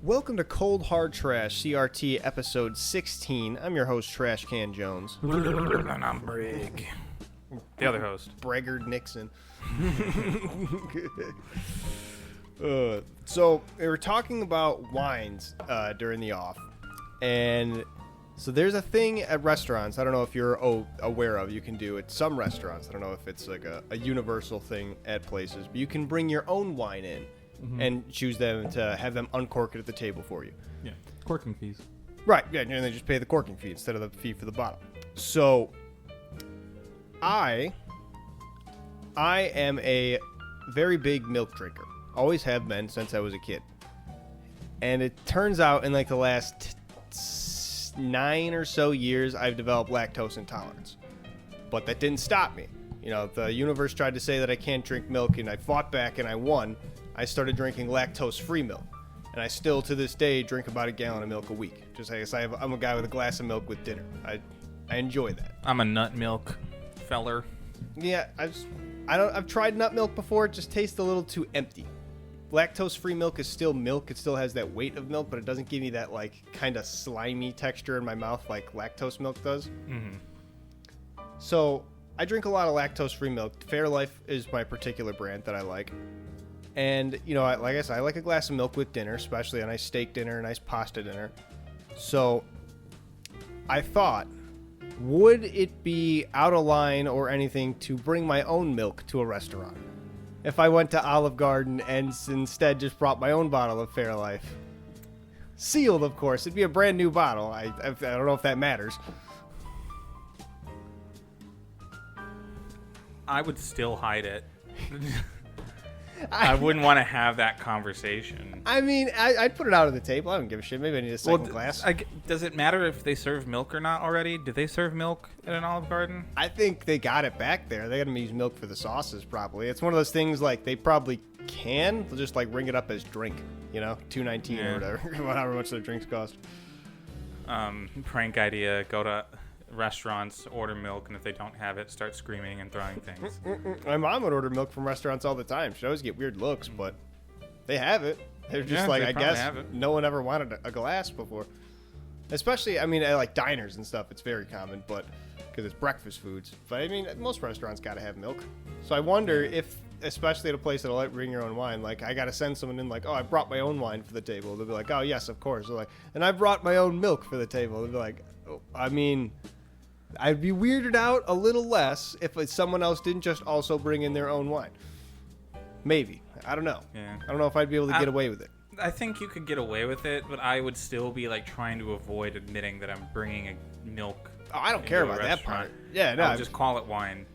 Welcome to Cold Hard Trash, CRT episode 16. I'm your host, Trashcan Jones. And I'm Breeeeg. The other host. Braggart Nixon. So, we were talking about wines during the off. And so there's a thing at restaurants, I don't know if you're aware of, you can do at some restaurants. I don't know if it's like a universal thing at places, but you can bring your own wine in. Mm-hmm. And choose them to have them uncork it at the table for you. Yeah, corking fees. Right, yeah, and they just pay the corking fee instead of the fee for the bottle. So, I am a very big milk drinker. Always have been since I was a kid. And it turns out in like the last 9 or so years, I've developed lactose intolerance. But that didn't stop me. You know, the universe tried to say that I can't drink milk, and I fought back and I won. I started drinking lactose-free milk, and I still, to this day, drink about a gallon of milk a week. Just I guess I'm a guy with a glass of milk with dinner. I enjoy that. I'm a nut milk feller. Yeah, I've tried nut milk before. It just tastes a little too empty. Lactose-free milk is still milk. It still has that weight of milk, but it doesn't give me that like kind of slimy texture in my mouth like lactose milk does. Mm-hmm. So I drink a lot of lactose-free milk. Fairlife is my particular brand that I like. And, you know, like I said, I like a glass of milk with dinner, especially a nice steak dinner, a nice pasta dinner. So I thought, would it be out of line or anything to bring my own milk to a restaurant? If I went to Olive Garden and instead just brought my own bottle of Fairlife. Sealed, of course. It'd be a brand new bottle. I don't know if that matters. I would still hide it. I wouldn't want to have that conversation. I mean, I'd put it out on the table. I don't give a shit. Maybe I need a second glass. Does it matter if they serve milk or not already? Do they serve milk at an Olive Garden? I think they got it back there. They got to use milk for the sauces, probably. It's one of those things, like, they probably can. They'll just, like, ring it up as drink, you know? $2.19 or whatever. However much their drinks cost. Prank idea. Go to restaurants, order milk, and if they don't have it, start screaming and throwing things. My mom would order milk from restaurants all the time. She'd always get weird looks, but they have it. They're just I guess no one ever wanted a glass before. Especially, I mean, at like diners and stuff, it's very common, but because it's breakfast foods. But I mean, most restaurants got to have milk. So I wonder if, especially at a place that'll let you bring your own wine, like I got to send someone in like, oh, I brought my own wine for the table. They'll be like, oh, yes, of course. They're like, and I brought my own milk for the table. They'll be like, oh, I mean, I'd be weirded out a little less if someone else didn't just also bring in their own wine. Maybe. I don't know. Yeah. I don't know if I'd be able to get away with it. I think you could get away with it, but I would still be like trying to avoid admitting that I'm bringing a milk. Oh, I don't care about that part. Yeah, no. I'll just call it wine.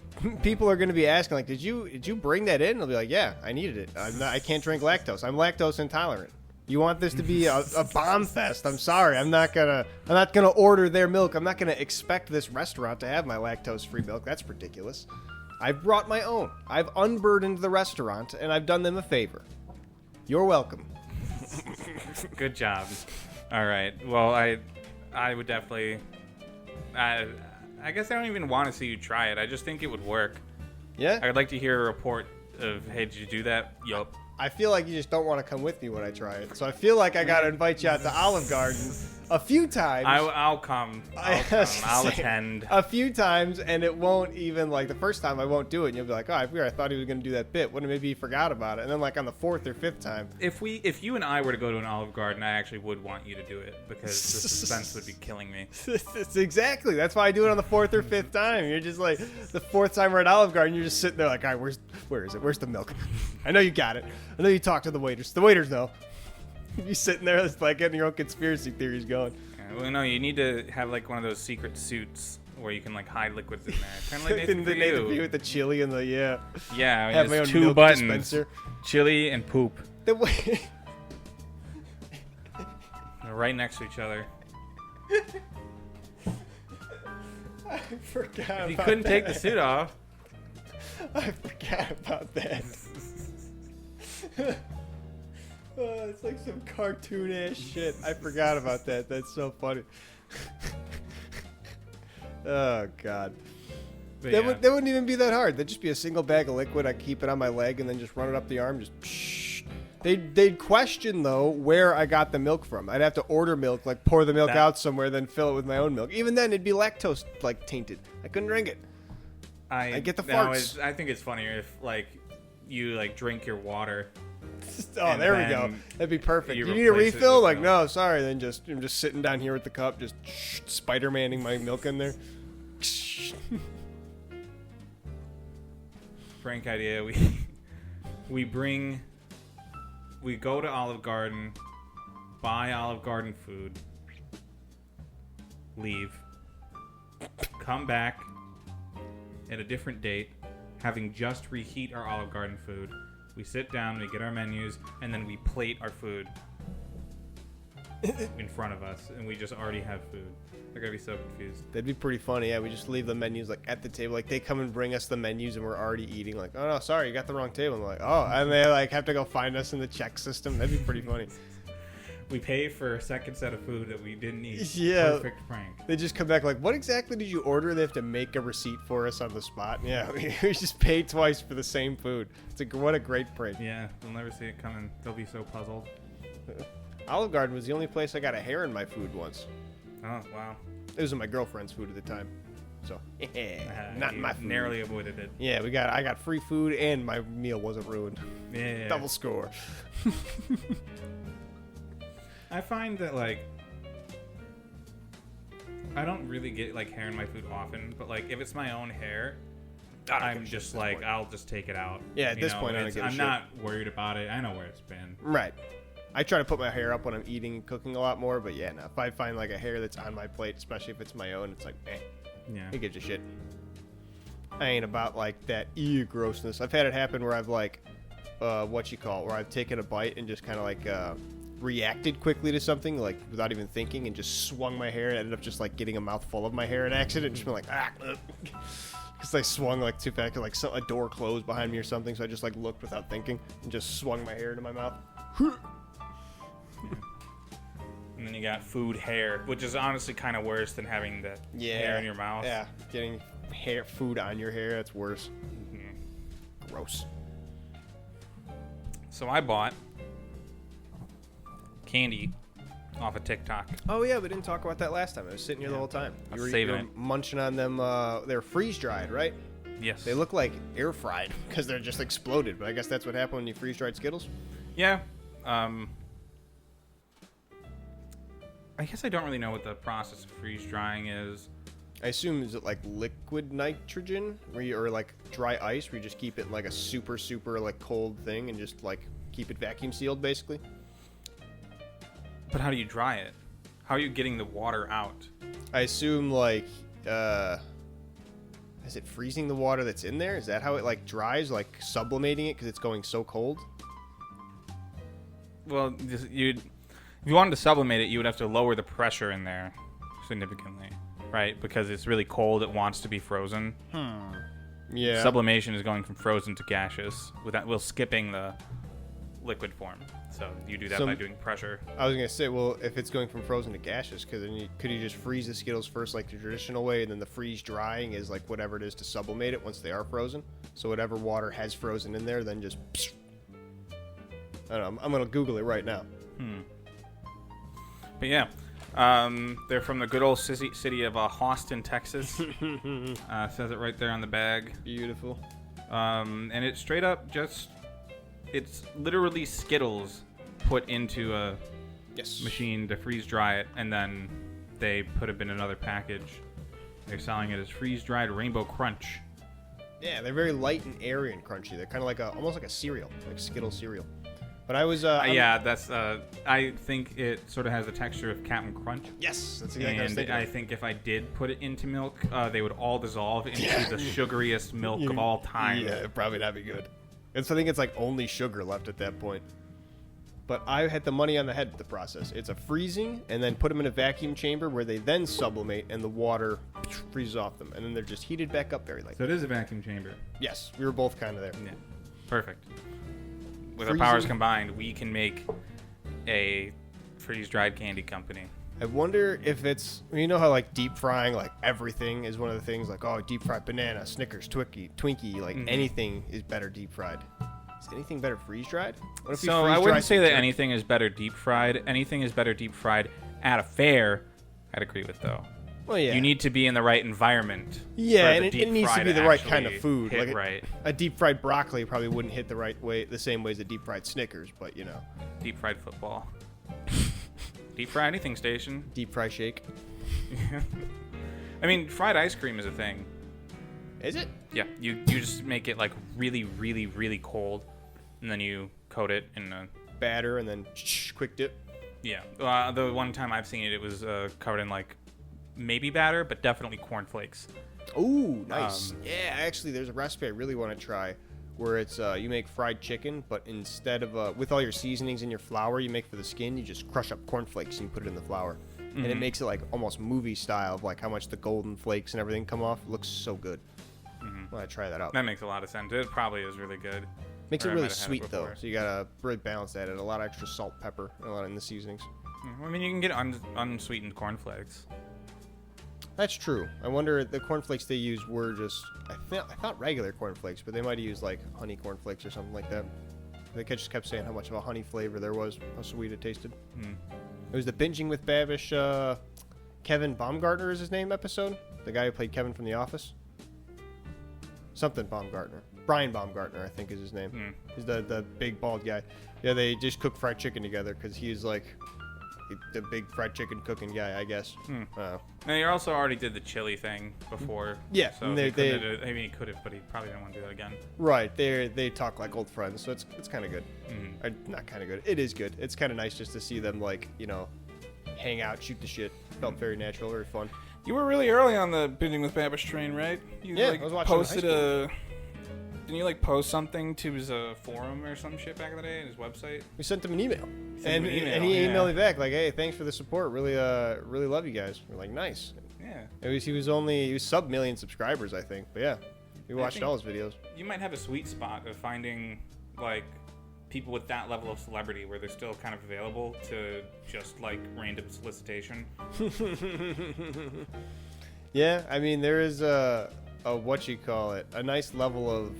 People are going to be asking, like, did you bring that in? I'll be like, yeah, I needed it. I can't drink lactose. I'm lactose intolerant. You want this to be a bomb fest? I'm sorry. I'm not gonna order their milk. I'm not gonna expect this restaurant to have my lactose-free milk. That's ridiculous. I brought my own. I've unburdened the restaurant, and I've done them a favor. You're welcome. Good job. All right. Well, I would definitely. I guess I don't even want to see you try it. I just think it would work. Yeah. I'd like to hear a report of, hey, did you do that? Yup. I feel like you just don't want to come with me when I try it. So I feel like I got to invite you out to Olive Garden a few times. I'll come. I'll attend. A few times, and it won't even, like, the first time I won't do it, and you'll be like, oh, I thought he was going to do that bit. What if maybe he forgot about it? And then, like, on the 4th or 5th time. If you and I were to go to an Olive Garden, I actually would want you to do it, because the suspense would be killing me. Exactly. That's why I do it on the 4th or 5th time. You're just like, the 4th time we're at Olive Garden, you're just sitting there like, all right, where is it? Where's the milk? I know you got it. I know you talked to the waiters. The waiters know. You sitting there, it's like getting your own conspiracy theories going. Well, no, you need to have like one of those secret suits where you can like hide liquids in there. Kind of like the Nathan for you with the chili and the Yeah, I mean, have my own 2 milk buttons: dispenser. chili and poop. The way They're right next to each other. I forgot. If you couldn't take the suit off. I forgot about that. Oh, it's like some cartoon ass shit. I forgot about that. That's so funny. Oh god. That wouldn't even be that hard. That'd just be a single bag of liquid. I keep it on my leg and then just run it up the arm. Just They'd question though where I got the milk from. I'd have to order milk, like pour the milk out somewhere, then fill it with my own milk. Even then, it'd be lactose like tainted. I couldn't drink it. I get the farts. I think it's funnier if like you like drink your water. Oh, there we go. That'd be perfect. You need a refill? Like, no, sorry. Then I'm just sitting down here with the cup, just Spider-Manning my milk in there. Frank idea. We go to Olive Garden, buy Olive Garden food, leave, come back at a different date, having just reheat our Olive Garden food. We sit down, we get our menus, and then we plate our food in front of us, and we just already have food. They're gonna be so confused. That'd be pretty funny. Yeah, we just leave the menus like at the table. Like they come and bring us the menus, and we're already eating. Like, oh no, sorry, you got the wrong table. And we're like, oh, and they like have to go find us in the check system. That'd be pretty funny. We pay for a second set of food that we didn't eat. Yeah. Perfect prank. They just come back like, what exactly did you order? They have to make a receipt for us on the spot. Yeah, we just paid twice for the same food. What a great prank. Yeah, they'll never see it coming. They'll be so puzzled. Olive Garden was the only place I got a hair in my food once. Oh, wow. It was in my girlfriend's food at the time. So, not in my food. Narrowly avoided it. Yeah, I got free food and my meal wasn't ruined. Yeah. Double score. I find that, like, I don't really get, like, hair in my food often, but, like, if it's my own hair, I'm just, like, I'll just take it out. Yeah, at this point, I don't give a shit. I'm not worried about it. I know where it's been. Right. I try to put my hair up when I'm eating and cooking a lot more, but yeah, no, if I find, like, a hair that's on my plate, especially if it's my own, it's like, yeah, who gives a shit? I ain't about, like, that grossness. I've had it happen where I've, like, where I've taken a bite and just kind of, like, reacted quickly to something, like without even thinking, and just swung my hair and ended up just like getting a mouthful of my hair in accident and just been like, because I swung like too fast, like a door closed behind me or something, so I just like looked without thinking and just swung my hair into my mouth. And then you got food hair, which is honestly kind of worse than having the hair in your mouth. Yeah, getting food on your hair, that's worse. Gross. So I bought candy off of TikTok. Oh yeah, we didn't talk about that last time. I was sitting here the whole time. You were munching on them. They're freeze dried, right? Yes. They look like air fried because they're just exploded. But I guess that's what happened when you freeze dried Skittles. Yeah. I guess I don't really know what the process of freeze drying is. I assume, is it like liquid nitrogen, or like dry ice, where you just keep it in like a super like cold thing and just like keep it vacuum sealed, basically? But how do you dry it? How are you getting the water out? I assume like, is it freezing the water that's in there? Is that how it like dries, like sublimating it because it's going so cold? Well, if you wanted to sublimate it, you would have to lower the pressure in there significantly, right? Because it's really cold, it wants to be frozen. Yeah. Sublimation is going from frozen to gaseous while skipping the liquid form. So you do that by doing pressure. I was gonna say, well, if it's going from frozen to gaseous, because then could you just freeze the Skittles first like the traditional way, and then the freeze drying is like whatever it is to sublimate it once they are frozen. So whatever water has frozen in there, then just. I don't know. I'm gonna Google it right now. But yeah, they're from the good old city of Houston, Texas. Says it right there on the bag. Beautiful. And it's straight up it's literally Skittles put into a machine to freeze dry it, and then they put it in another package. They're selling it as freeze-dried Rainbow Crunch. Yeah, they're very light and airy and crunchy. They're kind of like almost like a cereal, like Skittles cereal. But I was I think it sort of has the texture of Captain Crunch. Yes, that's exactly what I was thinking. I think if I did put it into milk, they would all dissolve into the sugariest milk of all time. Yeah, it'd probably not be good. And so I think it's like only sugar left at that point. But I had the money on the head with the process. It's a freezing, and then put them in a vacuum chamber where they then sublimate, and the water freezes off them, and then they're just heated back up very lightly. So it is a vacuum chamber. Yes, we were both kind of there. Yeah, perfect. With our powers combined, we can make a freeze-dried candy company. I wonder if it's, you know how like deep frying like everything is one of the things, like, oh, deep fried banana, Snickers, Twinkie, like anything is better deep fried. Is anything better freeze dried? So I wouldn't say that anything is better deep fried. Anything is better deep fried at a fair. I'd agree with though. Well, yeah. You need to be in the right environment. Yeah, and it needs to be the right kind of food. Like right. A deep fried broccoli probably wouldn't hit the right way, the same way as a deep fried Snickers, but you know. Deep fried football. Deep fry anything station. Deep fry shake. I mean, fried ice cream is a thing. Is it? Yeah, you just make it like really, really, really cold, and then you coat it in a batter, and then quick dip. Yeah, the one time I've seen it, it was covered in like maybe batter, but definitely cornflakes. Ooh, nice. Yeah, actually, there's a recipe I really want to try, where it's you make fried chicken, but instead of with all your seasonings and your flour you make for the skin, you just crush up cornflakes and you put it in the flour, and it makes it like almost movie style of like how much the golden flakes and everything come off. It looks so good. I want to try that out. That makes a lot of sense. It probably is really good. Makes it really sweet though, so you gotta really balance that. A lot of extra salt, pepper, and a lot in the seasonings. I mean, you can get unsweetened cornflakes. That's true. I wonder, the cornflakes they used were just, I thought regular cornflakes, but they might have used like honey cornflakes or something like that. They just kept saying how much of a honey flavor there was, how sweet it tasted. It was the Binging with Babish, Kevin Baumgartner is his name episode. The guy who played Kevin from The Office. Something Baumgartner. Brian Baumgartner, I think is his name. He's the big bald guy. Yeah, they just cook fried chicken together because he's like the big fried chicken cooking guy, I guess. Now, you also already did the chili thing before. Yeah, so he could have, but he probably didn't want to do that again. Right, they talk like old friends, so it's kind of good. Or, not kind of good. It is good. It's kind of nice just to see them like hang out, shoot the shit. Felt very natural, very fun. You were really early on the Binging with Babish train, right? I was watching posted Didn't you like post something to his forum or some shit back in the day, his website? We sent him an email, and he emailed me back like, "Hey, thanks for the support. Really love you guys." We're like, "Nice." Yeah. He was sub million subscribers, I think. But yeah, we watched all his videos. You might have a sweet spot of finding like people with that level of celebrity where they're still kind of available to just like random solicitation. Yeah, I mean there is a nice level of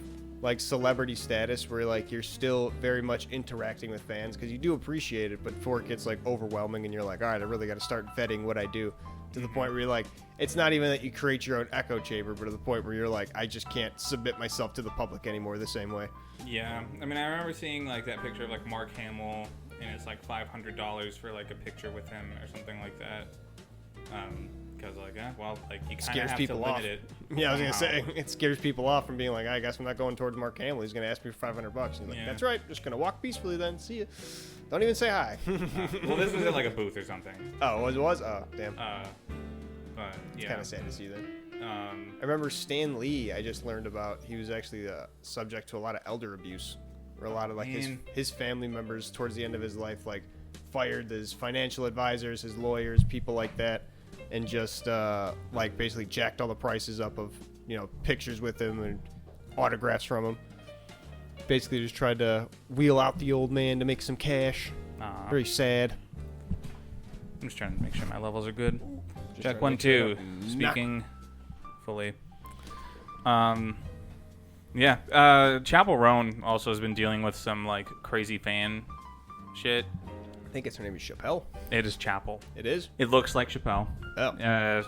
like celebrity status where like you're still very much interacting with fans because you do appreciate it, but before it gets like overwhelming and you're like, all right, I really got to start vetting what I do, to the point where you're like, it's not even that you create your own echo chamber, but to the point where you're like, I just can't submit myself to the public anymore the same way. Yeah, I mean, I remember seeing like that picture of like Mark Hamill, and it's like $500 for like a picture with him or something like that. Because like, you kind of have to limit it. Yeah, I was gonna say it scares people off from being like, I guess I'm not going towards Mark Hamill. He's gonna ask me for $500. And he's like, that's right. Just gonna walk peacefully then. See you. Don't even say hi. Well, this was at like a booth or something. Oh, it was? Oh, damn. But yeah, it's kind of sad to see that. I remember Stan Lee. I just learned about. He was actually subject to a lot of elder abuse, where a lot of like his family members towards the end of his life like fired his financial advisors, his lawyers, people like that. And just like basically jacked all the prices up of pictures with him and autographs from him. Basically just tried to wheel out the old man to make some cash. Very sad. I'm just trying to make sure my levels are good. Check 1 2. Speaking fully. Chapel Roan also has been dealing with some like crazy fan shit. I think her name is Chappelle. It is Chapel. It is? It looks like Chappelle. Oh.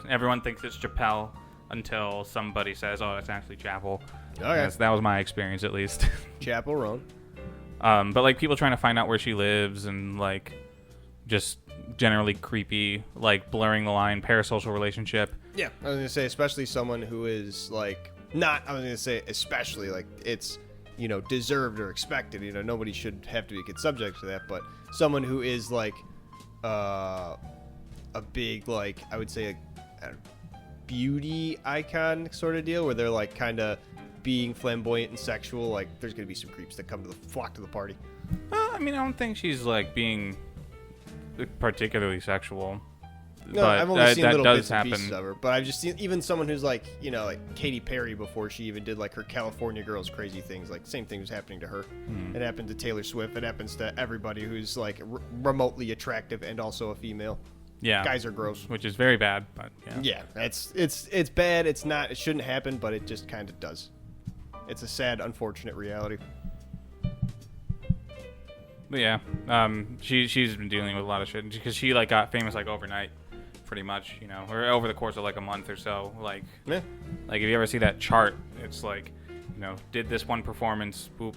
Everyone thinks it's Chappelle until somebody says, oh, it's actually Chapel. Okay. That was my experience, at least. Chapel Roan. But, like, people trying to find out where she lives and, like, just generally creepy, like, blurring the line, parasocial relationship. Yeah. I was going to say, especially someone who is, like, not, I was going to say, especially, like, it's, deserved or expected. Nobody should have to be subject to that, but someone who is, like, a big, like, I would say a beauty icon sort of deal where they're like kind of being flamboyant and sexual. Like there's gonna be some creeps that flock to the party. I mean, I don't think she's like being particularly sexual. No, but I've only seen little bits happen. And pieces of her, but I've just seen even someone who's like like Katy Perry before she even did like her California Girls crazy things. Like same thing was happening to her. It happened to Taylor Swift. It happens to everybody who's like remotely attractive and also a female. Yeah, guys are gross, which is very bad. But yeah, it's bad. It's not. It shouldn't happen, but it just kind of does. It's a sad, unfortunate reality. But yeah, she's been dealing with a lot of shit because she like got famous like overnight, pretty much, you know, or over the course of like a month or so. Like, Yeah. like if you ever see that chart, it's like, you know, did this one performance, boop,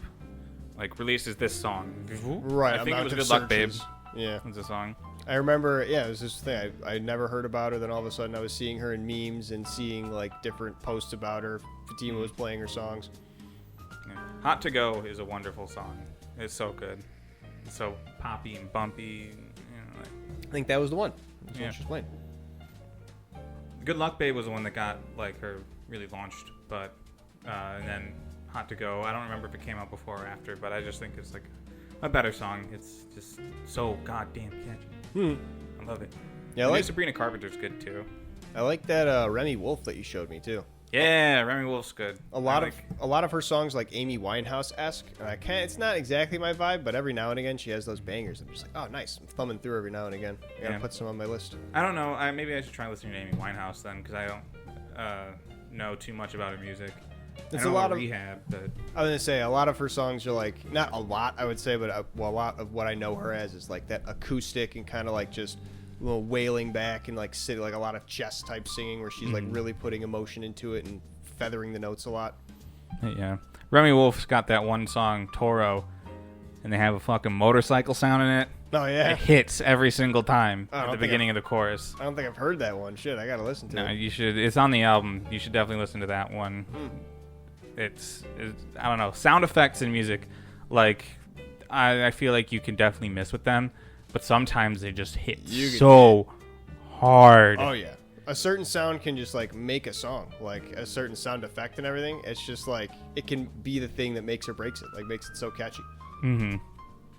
like releases this song. Right. I think it was amount of Good Luck, Babe. searches. Yeah. Was the song. I remember, yeah, it was this thing. I never heard about her. Then all of a sudden I was seeing her in memes and seeing like different posts about her. Fatima was playing her songs. Yeah. Hot to Go is a wonderful song. It's so good. It's so poppy and bumpy. And, you know, like, I think that was the one. That's Yeah. what she's playing. Good Luck Babe was the one that got like her really launched, but and then Hot to Go. I don't remember if it came out before or after, but I just think it's like a better song. It's just so goddamn catchy. I love it. Yeah, I The new like Sabrina Carpenter's good too. that Remy Wolf that you showed me too. Yeah, Remy Wolf's good. A lot of her songs like Amy Winehouse-esque, and I can't. It's not exactly my vibe, but every now and again she has those bangers. I'm just like, oh, nice. I'm thumbing through every now and again. I gotta Yeah. put some on my list. I don't know. Maybe I should try listening to Amy Winehouse then, because I don't know too much about her music. It's I know a lot about of Rehab, but I was gonna say a lot of her songs are like not a lot, I would say, but a lot of what I know her as is like that acoustic and kind of like just a little wailing back and like sit like a lot of chest type singing where she's like really putting emotion into it and feathering the notes a lot. yeah, Remy Wolf's got that one song Toro, and they have a fucking motorcycle sound in it. Oh yeah, It hits every single time I at don't the think beginning of the chorus. I don't think I've heard that one. Shit, I gotta listen to No, it. you should. It's on the album. You should definitely listen to that one. It's I don't know, sound effects in music. Like I feel like you can definitely miss with them, but sometimes they just hit You can so hard. Oh yeah, a certain sound can just like make a song, like a certain sound effect and everything. It's just like it can be the thing that makes or breaks it, like makes it so catchy. Mm-hmm.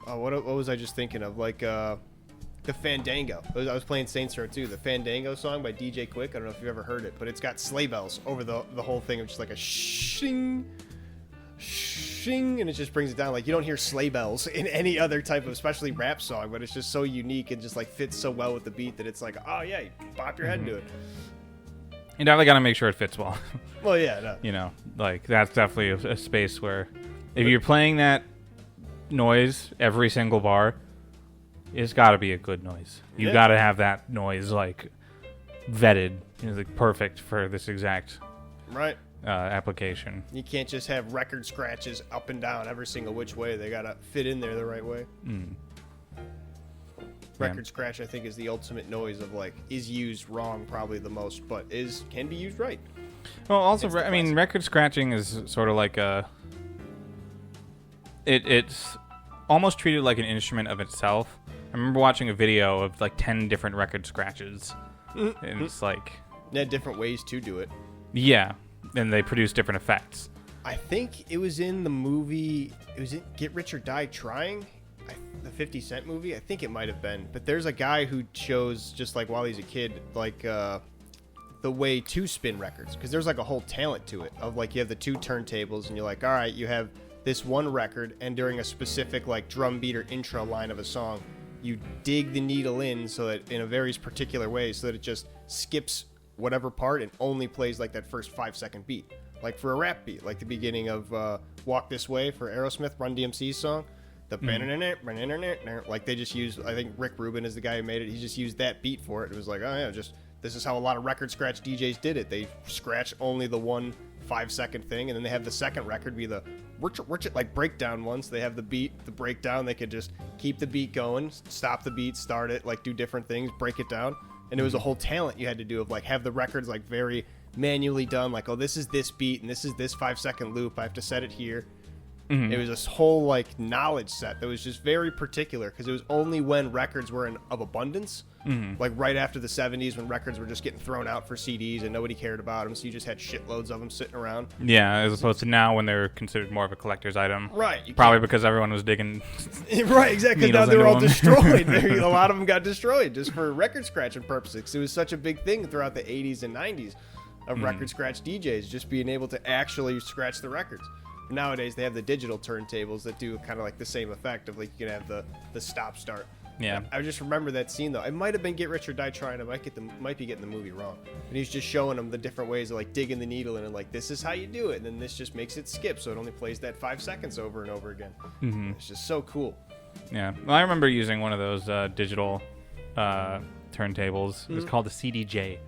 Oh, what was I just thinking of? Like the Fandango. I was playing Saints Row 2. The Fandango song by DJ Quick. I don't know if you've ever heard it, but it's got sleigh bells over the whole thing of just like a shing, shing, and it just brings it down. Like you don't hear sleigh bells in any other type of, especially rap song, but it's just so unique and just like fits so well with the beat that it's like, oh yeah, you bop your head into it. You definitely got to make sure it fits well. Well, yeah, no. You know, like that's definitely a space where if you're playing that noise every single bar, it's got to be a good noise. You Yeah. got to have that noise like vetted, you know, like perfect for this exact Right. application. You can't just have record scratches up and down every single which way. They gotta fit in there the right way. Record scratch, I think, is the ultimate noise of like is used wrong probably the most, but can be used right. Well, also, It's the I mean, classic. record scratching is sort of like it's almost treated like an instrument of itself. I remember watching a video of like 10 different record scratches, and it's like, They had different ways to do it. yeah, and they produce different effects. I think it was in the movie. It was in Get Rich or Die Trying, the 50 Cent movie. I think it might have been. But there's a guy who shows just like while he's a kid, like the way to spin records, because there's like a whole talent to it. Of like you have the two turntables, and you're like, all right, you have this one record, and during a specific like drum beat or intro line of a song, you dig the needle in so that in a very particular way, so that it just skips whatever part and only plays like that first 5-second beat. Like for a rap beat, like the beginning of Walk This Way for Aerosmith, Run DMC's song. The like they just used, I think Rick Rubin is the guy who made it. He just used that beat for it. It was like, oh yeah, just this is how a lot of record scratch DJs did it. They scratch only the one 5-second thing, and then they have the second record be the like breakdown one. So they have the beat, the breakdown. They could just keep the beat going, stop the beat, start it, like do different things, break it down. And it was a whole talent you had to do of like have the records like very manually done, like, oh, this is this beat and this is this 5-second loop, I have to set it here. It was this whole like knowledge set that was just very particular, because it was only when records were of abundance, like right after the 70s when records were just getting thrown out for CDs and nobody cared about them, so you just had shitloads of them sitting around. Yeah, as opposed to now when they're considered more of a collector's item. Right. Probably because everyone was digging. Right, exactly. Now needles they were all into 'em. destroyed. A lot of them got destroyed just for record scratching purposes. 'Cause it was such a big thing throughout the 80s and 90s of record scratch DJs just being able to actually scratch the records. Nowadays they have the digital turntables that do kind of like the same effect of like you can have the stop start. Yeah. I just remember that scene though. It might have been Get Rich or Die Trying. I might be getting the movie wrong. But he's just showing them the different ways of like digging the needle in and like this is how you do it. And then this just makes it skip, so it only plays that 5 seconds over and over again. It's just so cool. Yeah. Well, I remember using one of those digital turntables. It was called a CDJ.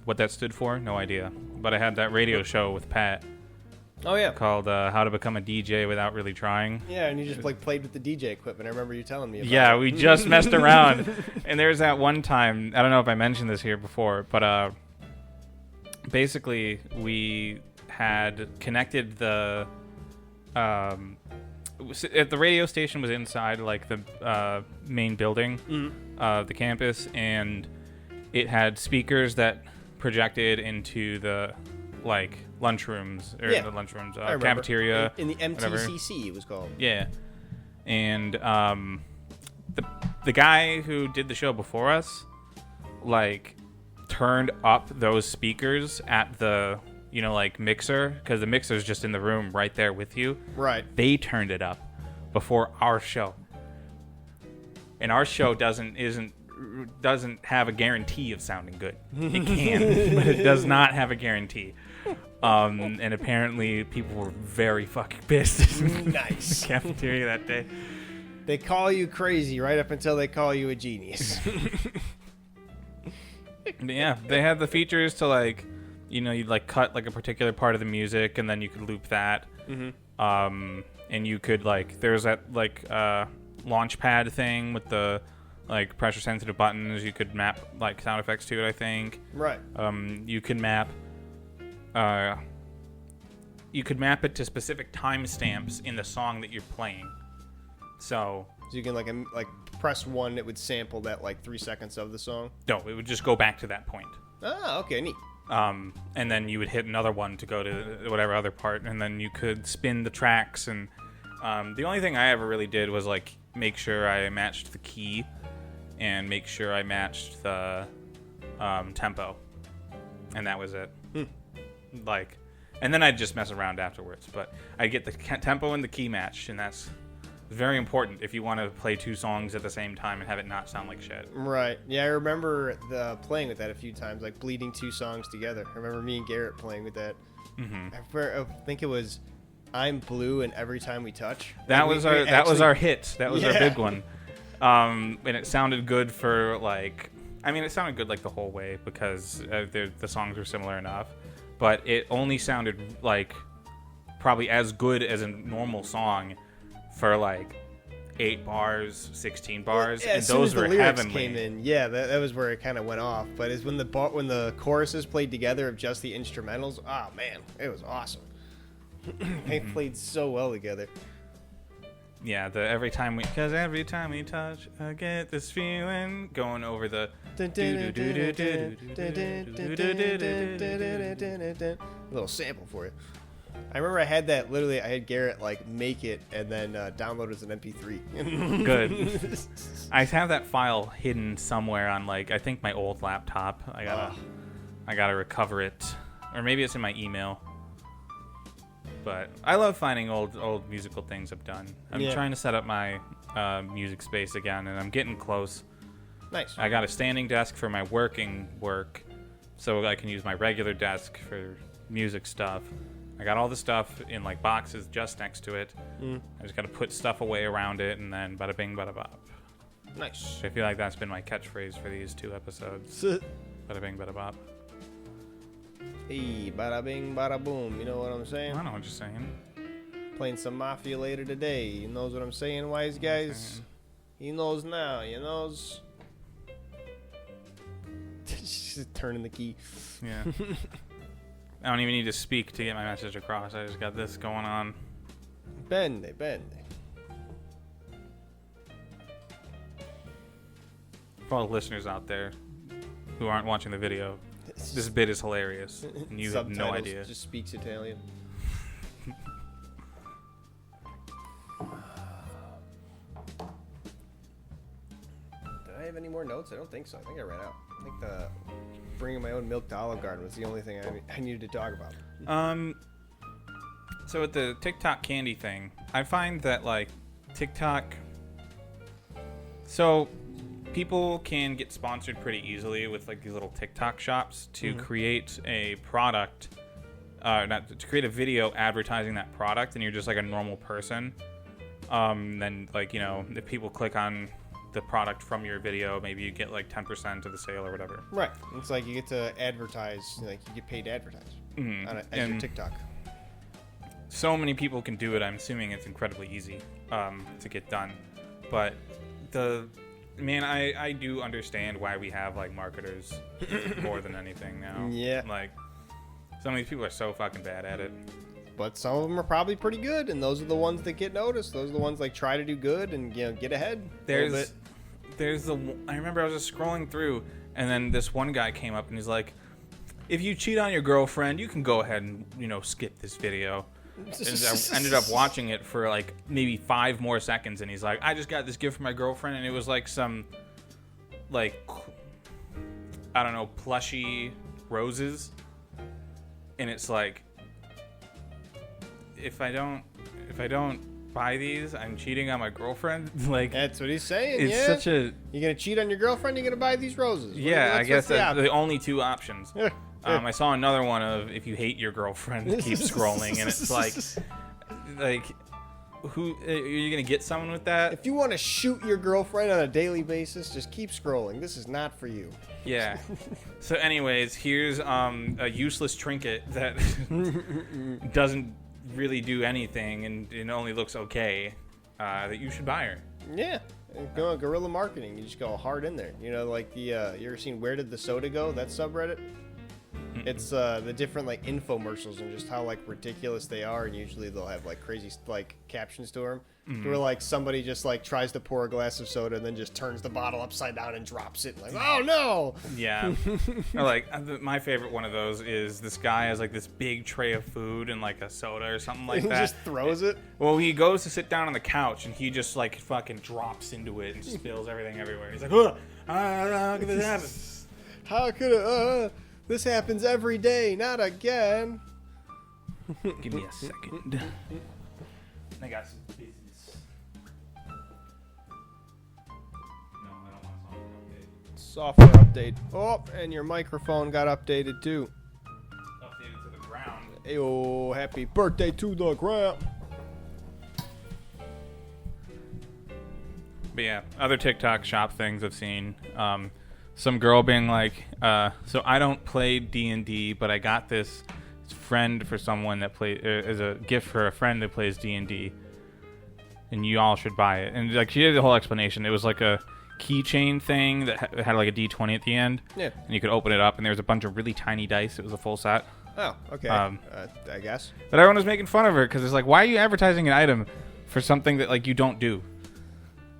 What that stood for, no idea. But I had that radio show with Pat. Oh yeah. Called How to Become a DJ Without Really Trying. Yeah, and you just like played with the DJ equipment. I remember you telling me about Yeah, it. we just messed around. And there's that one time, I don't know if I mentioned this here before, but basically we had connected the the radio station was inside like the main building of the campus, and it had speakers that projected into the like lunchrooms or the lunchrooms cafeteria in the MTCC whatever. it was called. Yeah. And the guy who did the show before us like turned up those speakers at the like mixer, because the mixer's just in the room right there with you. Right. They turned it up before our show, and our show doesn't have a guarantee of sounding good. It can, but it does not have a guarantee. And apparently people were very fucking pissed in Nice. the cafeteria that day. They call you crazy right up until they call you a genius. Yeah, they had the features to like, you'd like cut like a particular part of the music and then you could loop that. And you could like, there's that like launch pad thing with the like pressure sensitive buttons. You could map like sound effects to it, I think. Right. You could map it to specific timestamps in the song that you're playing. So you can like press 1, it would sample that like 3 seconds of the song. no, it would just go back to that point. Ah, okay, neat. And then you would hit another one to go to whatever other part, and then you could spin the tracks. And the only thing I ever really did was like make sure I matched the key and make sure I matched the tempo, and that was it. Like, and then I'd just mess around afterwards, but I get the tempo and the key matched, and that's very important if you want to play 2 songs at the same time and have it not sound like shit. Right. Yeah, I remember playing with that a few times, like bleeding 2 songs together. I remember me and Garrett playing with that. I think it was "I'm Blue" and "Every Time We Touch." That was our hit. That was our big one. And it sounded good for like, I mean, it sounded good like the whole way because the songs were similar enough, but it only sounded like probably as good as a normal song for like 8 bars, 16 bars, Well, yeah, and those were heavenly. Came in, yeah, that was where it kind of went off. But it's when the choruses played together of just the instrumentals. Oh man, it was awesome. They played so well together. Yeah, every time we touch, I get this feeling going over the. Little sample for you. I remember I had that. Literally, I had Garrett like make it and then download it as an MP3. Good. I have that file hidden somewhere on like I think my old laptop. I gotta recover it, or maybe it's in my email. But I love finding old musical things I've done. I'm trying to set up my music space again, and I'm getting close. Nice. I got a standing desk for my working work, so I can use my regular desk for music stuff. I got all the stuff in like boxes just next to it. I just got to put stuff away around it, and then bada bing, bada bop. Nice. I feel like that's been my catchphrase for these 2 episodes. Bada bing, bada bop. Hey, bada bing, bada boom. You know what I'm saying? I know what you're saying. Playing some Mafia later today. He knows what I'm saying, wise guys. He knows now. He knows. Just turning the key. Yeah. I don't even need to speak to get my message across. I just got this going on. Bende. For all the listeners out there who aren't watching the video, this bit is hilarious, and you have no idea. Just speaks Italian. Did I have any more notes? I don't think so. I think I ran out. I think the bringing my own milk to Olive Garden was the only thing I needed to talk about. So with the TikTok candy thing, I find that like TikTok, so people can get sponsored pretty easily with like these little TikTok shops to create a product, to create a video advertising that product, and you're just like a normal person. Then like if people click on the product from your video, maybe you get like 10% of the sale or whatever. Right. It's like you get to advertise, like you get paid to advertise as your TikTok. So many people can do it. I'm assuming it's incredibly easy to get done. But I do understand why we have like marketers more than anything now. Yeah. Like some of these people are so fucking bad at it. But some of them are probably pretty good, and those are the ones that get noticed. Those are the ones like try to do good and get ahead. I remember I was just scrolling through, and then this one guy came up and he's like, "If you cheat on your girlfriend, you can go ahead and skip this video." And I ended up watching it for like maybe 5 more seconds, and he's like, "I just got this gift from my girlfriend," and it was like some like I don't know, plushy roses, and it's like, if I don't buy these, I'm cheating on my girlfriend. Like that's what he's saying. It's such a. You're gonna cheat on your girlfriend. You're gonna buy these roses. Yeah, I guess that's the only 2 options. Yeah. I saw another one of if you hate your girlfriend, keep scrolling, and it's like, who are you gonna get someone with that? If you want to shoot your girlfriend on a daily basis, just keep scrolling. This is not for you. Yeah. So, anyways, here's a useless trinket that doesn't really do anything and it only looks okay, that you should buy her. Yeah, go guerrilla marketing. You just go hard in there. Like the you ever seen Where Did the Soda Go? That subreddit. It's the different like infomercials and just how like ridiculous they are, and usually they'll have like crazy like captions to them. Where like somebody just like tries to pour a glass of soda and then just turns the bottle upside down and drops it. Like, oh no! Yeah. Or like my favorite one of those is this guy has like this big tray of food and like a soda or something like that. Just throws it. Well, he goes to sit down on the couch and he just like fucking drops into it and spills everything everywhere. He's like, how could this happen? How could this happens every day, not again. Give me a second. I got some business. No, I don't want Software update. Oh, and your microphone got updated too. Updated to the ground. Ayo, happy birthday to the ground. But yeah, other TikTok shop things I've seen. Some girl being like, so I don't play D&D, but I got this friend for someone that plays, as a gift for a friend that plays D&D, and you all should buy it. And like she did the whole explanation. It was like a keychain thing that had like a D20 at the end. Yeah. And you could open it up, and there was a bunch of really tiny dice. It was a full set. Oh, okay. I guess. But everyone was making fun of her because it's like, why are you advertising an item for something that like you don't do?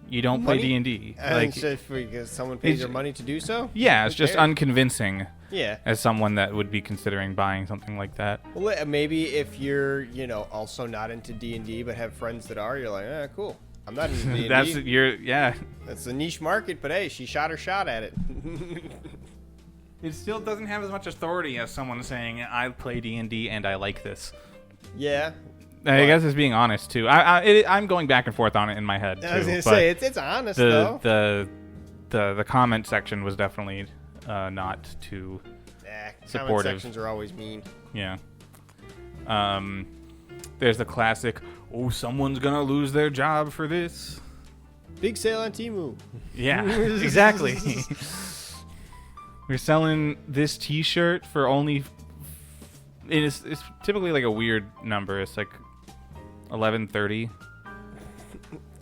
You don't play D&D. Like, because someone pays your money to do so? Yeah, it's just unconvincing. Yeah. As someone that would be considering buying something like that. Well, maybe if you're, also not into D&D but have friends that are, you're like, cool. I'm not into D&D. That's a niche market, but hey, she shot her shot at it. It still doesn't have as much authority as someone saying, I play D&D and I like this. Yeah. I guess it's being honest too. I'm going back and forth on it in my head too. I was gonna say it's honest though. The comment section was definitely not too supportive. Comment sections are always mean. Yeah. There's the classic, oh, someone's gonna lose their job for this. Big sale on Temu. Yeah, exactly. We're selling this T-shirt for only. It's typically like a weird number. It's like $11.30.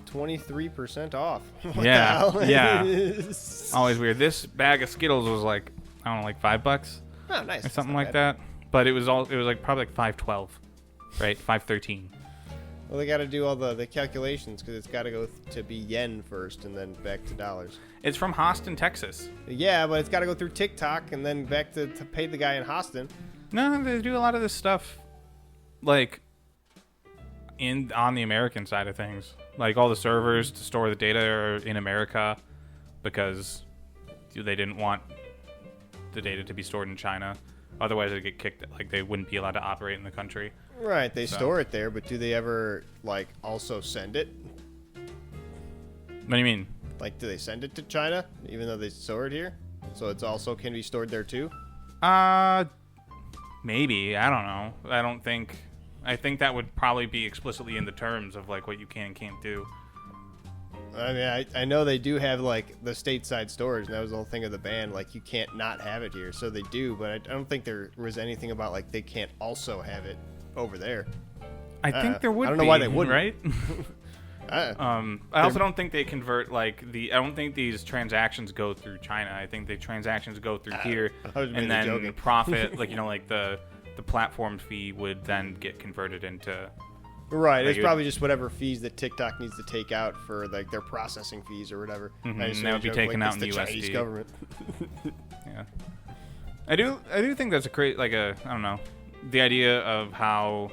23% off. What yeah, the hell? Yeah. Always weird. This bag of Skittles was like, I don't know, like $5. Oh, nice. Or something like that. But it was like probably like $5.12, right? $5.13. Well, they got to do all the calculations because it's got to go to be yen first and then back to dollars. It's from Houston, Texas. Yeah, but it's got to go through TikTok and then back to pay the guy in Houston. No, they do a lot of this stuff, like on the American side of things. Like all the servers to store the data are in America because they didn't want the data to be stored in China. Otherwise, it'd get kicked. Like they wouldn't be allowed to operate in the country. Right, they store it there, but do they ever like also send it? What do you mean? Like, do they send it to China even though they store it here? So it's also can be stored there too? Maybe. I don't know. I don't think. I think that would probably be explicitly in the terms of like what you can and can't do. I mean, I know they do have like the stateside storage, and that was the whole thing of the ban. Like, you can't not have it here, so they do. But I don't think there was anything about like they can't also have it over there. I think there would. I don't know why they wouldn't. Right? I also don't think they convert like I don't think these transactions go through China. I think the transactions go through here, and then joking. profit, like like the platform fee would then get converted into. Right, it's probably just whatever fees that TikTok needs to take out for like their processing fees or whatever. And that would be taken out in the USD. Chinese government. Yeah, I do think that's a great I don't know, the idea of how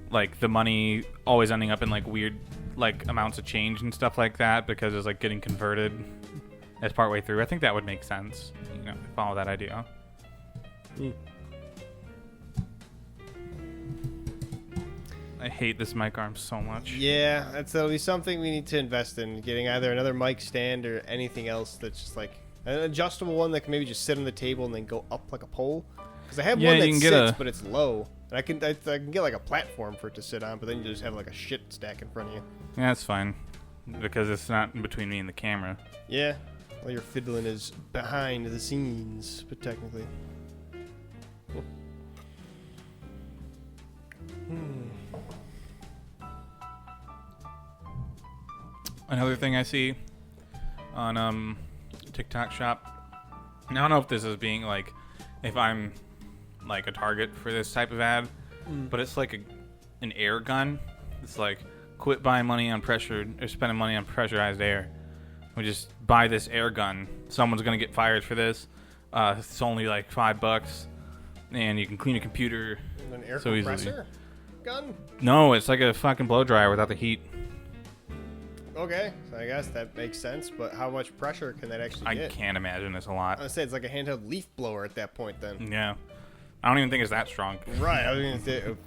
like the money always ending up in like weird like amounts of change and stuff like that because it's like getting converted as partway through. I think that would make sense. Follow that idea. I hate this mic arm so much. Yeah, that'll be something we need to invest in, getting either another mic stand or anything else that's just like an adjustable one that can maybe just sit on the table and then go up like a pole. Because I have one that sits, but it's low. And I can get like a platform for it to sit on, but then you just have like a shit stack in front of you. Yeah, that's fine. Because it's not in between me and the camera. Yeah. Well, your fiddling is behind the scenes, but technically. Cool. Another thing I see on TikTok Shop, and I don't know if this is being like, if I'm like a target for this type of ad, but it's like an air gun. It's like, quit buying money on pressure or spending money on pressurized air. We just buy this air gun. Someone's gonna get fired for this. It's only like $5, and you can clean a computer. An air so compressor gun? No, it's like a fucking blow dryer without the heat. Okay, so I guess that makes sense, but how much pressure can that actually get? I can't imagine it's a lot. I would say it's like a handheld leaf blower at that point then. Yeah. I don't even think it's that strong. Right, I was going to say, you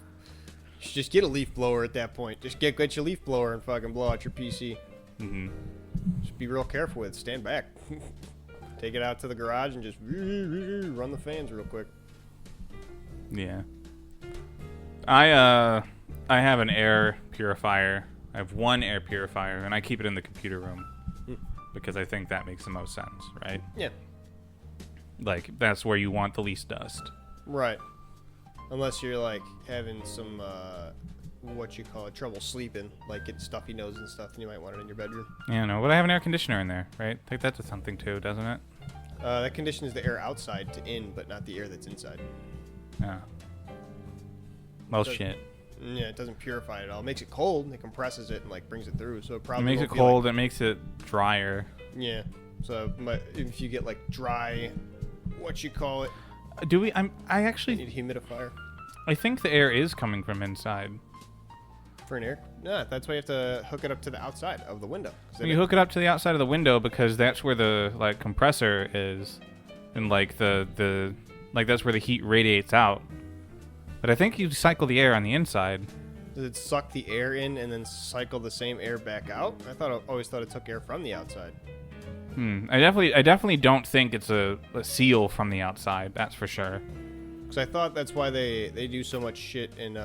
should just get a leaf blower at that point. Just get your leaf blower and fucking blow out your PC. Mm-hmm. Just be real careful with it. Stand back. Take it out to the garage and just run the fans real quick. Yeah. I have an air purifier. I have one air purifier, and I keep it in the computer room because I think that makes the most sense, right? Yeah. Like, that's where you want the least dust. Right. Unless you're, like, having some, trouble sleeping, like getting stuffy nose and stuff, and you might want it in your bedroom. Yeah, no, but I have an air conditioner in there, right? I think that does something too, doesn't it? That conditions the air outside to in, but not the air that's inside. Yeah. Well, shit. Yeah, it doesn't purify it at all. It makes it cold. It compresses it and like brings it through. So it probably makes it won't be cold. like, It makes it drier. Yeah. So if you get like dry, what you call it? Do we? I actually need a humidifier. I think the air is coming from inside. For an air? No, that's why you have to hook it up to the outside of the window. You hook it up to the outside of the window because that's where the like compressor is, and like the like that's where the heat radiates out. But I think you cycle the air on the inside. Does it suck the air in and then cycle the same air back out? I always thought it took air from the outside. I definitely don't think it's a seal from the outside. That's for sure. Because I thought that's why they do so much shit in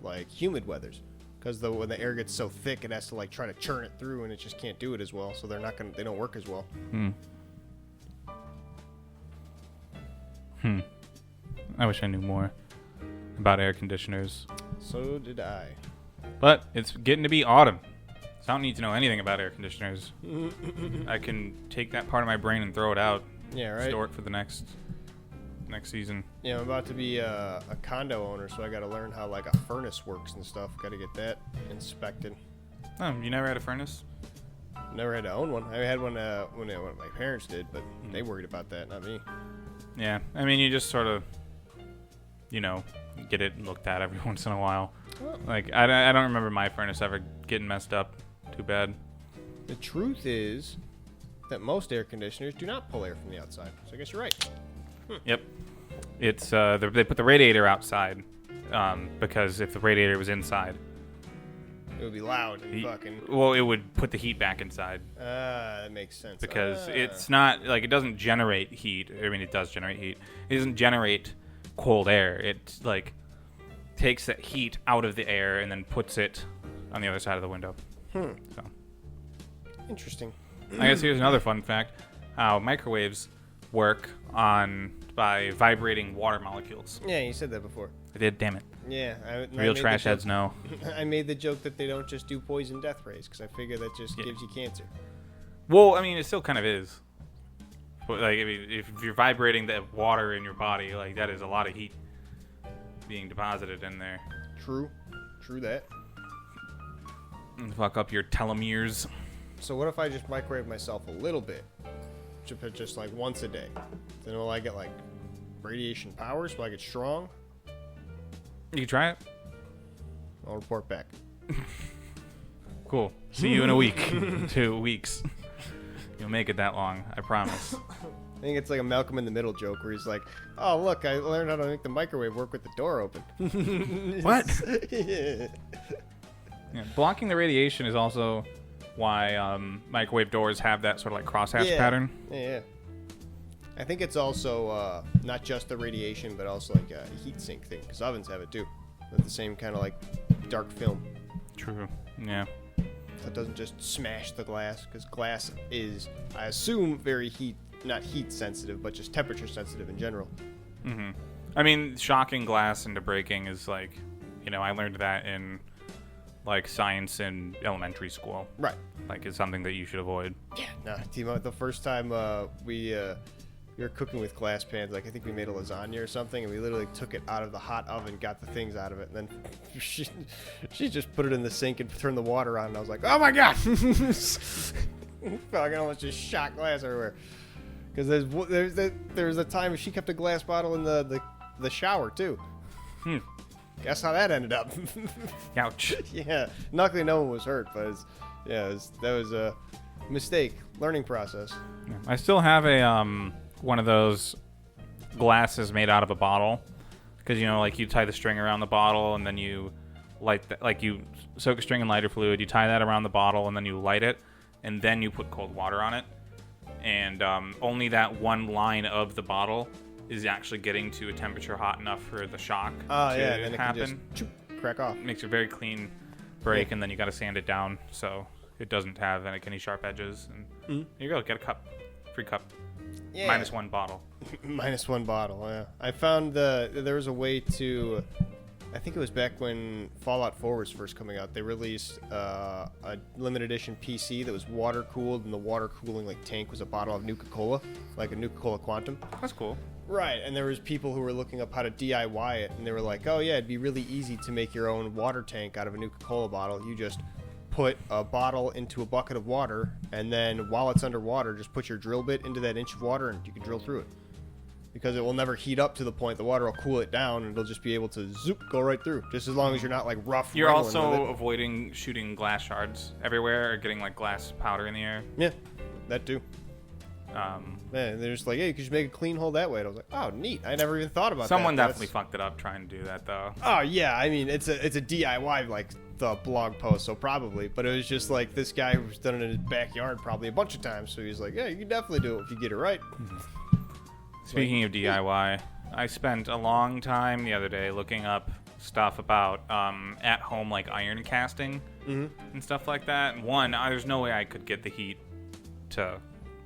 like humid weathers. Because when the air gets so thick, it has to like try to churn it through, and it just can't do it as well. So they don't work as well. I wish I knew more about air conditioners. So did I. But it's getting to be autumn, so I don't need to know anything about air conditioners. I can take that part of my brain and throw it out. Yeah, right. Store it for the next season. Yeah, I'm about to be a condo owner, so I got to learn how like a furnace works and stuff. Got to get that inspected. Oh, you never had a furnace? Never had to own one. I had one when my parents did, but they worried about that, not me. Yeah, I mean, you just sort of, get it looked at every once in a while. Like, I don't remember my furnace ever getting messed up too bad. The truth is that most air conditioners do not pull air from the outside, so I guess you're right. Yep. It's they put the radiator outside because if the radiator was inside, it would be loud and fucking... Well, it would put the heat back inside. That makes sense. Because it's not, like, it doesn't generate heat. I mean, it does generate heat. It doesn't generate cold air. It like takes that heat out of the air and then puts it on the other side of the window. So Interesting. I guess here's another fun fact: how microwaves work by vibrating water molecules. Yeah, you said that before. I did, damn it. Yeah. Real trash heads know. I made the joke that they don't just do poison death rays because I figure that just gives you cancer. Well, I mean, it still kind of is. But, like, I mean, if you're vibrating the water in your body, like, that is a lot of heat being deposited in there. True that. And fuck up your telomeres. So what if I just microwave myself a little bit? Just like once a day. Then will I get like radiation powers? Will I get strong? You can try it. I'll report back. Cool. See you in a week. 2 weeks. You'll make it that long, I promise. I think it's like a Malcolm in the Middle joke where he's like, "Oh, look, I learned how to make the microwave work with the door open." What? Yeah. Yeah, blocking the radiation is also why microwave doors have that sort of like crosshatch pattern. Yeah. I think it's also not just the radiation, but also like a heat sink thing, because ovens have it too. With the same kind of like dark film. True. Yeah. That doesn't just smash the glass, because glass is, I assume, very not heat sensitive, but just temperature sensitive in general. Mm-hmm. I mean, shocking glass into breaking is like, I learned that in like science in elementary school. Right. Like, it's something that you should avoid. Yeah. No, Timo, the first time we were cooking with glass pans, like I think we made a lasagna or something, and we literally took it out of the hot oven, got the things out of it, and then she just put it in the sink and turned the water on, and I was like, oh my god! I almost just shot glass everywhere. Because there's a time she kept a glass bottle in the shower too. Guess how that ended up. Ouch. Yeah. Luckily no one was hurt, but that was a mistake. Learning process. Yeah. I still have a one of those glasses made out of a bottle. Because, like you tie the string around the bottle and then you light that, like you soak a string in lighter fluid, you tie that around the bottle and then you light it, and then you put cold water on it. And only that one line of the bottle is actually getting to a temperature hot enough for the shock to then happen. It can just crack off. It makes a very clean break, and then you got to sand it down so it doesn't have any sharp edges. And here you go, get a cup, free cup, -1 bottle. -1 bottle. Yeah, I found there was a way to. I think it was back when Fallout 4 was first coming out. They released a limited edition PC that was water cooled, and the water cooling tank was a bottle of Nuka-Cola, like a Nuka-Cola Quantum. That's cool. Right, and there was people who were looking up how to DIY it, and they were like, "Oh yeah, it'd be really easy to make your own water tank out of a Nuka-Cola bottle. You just put a bottle into a bucket of water, and then while it's underwater, just put your drill bit into that inch of water, and you can drill through it." Because it will never heat up to the point the water will cool it down, and it'll just be able to go right through. Just as long as you're not rough. You're also avoiding shooting glass shards everywhere or getting glass powder in the air. Yeah, that too. Man, they're just like, hey, you could just make a clean hole that way. And I was like, oh, neat. I never even thought about that. Someone definitely fucked it up trying to do that, though. Oh yeah, I mean it's a DIY the blog post, so probably. But it was just like this guy who's done it in his backyard probably a bunch of times. So he's like, yeah, you can definitely do it if you get it right. Speaking of DIY, I spent a long time the other day looking up stuff about at-home iron casting and stuff like that. And one, there's no way I could get the heat to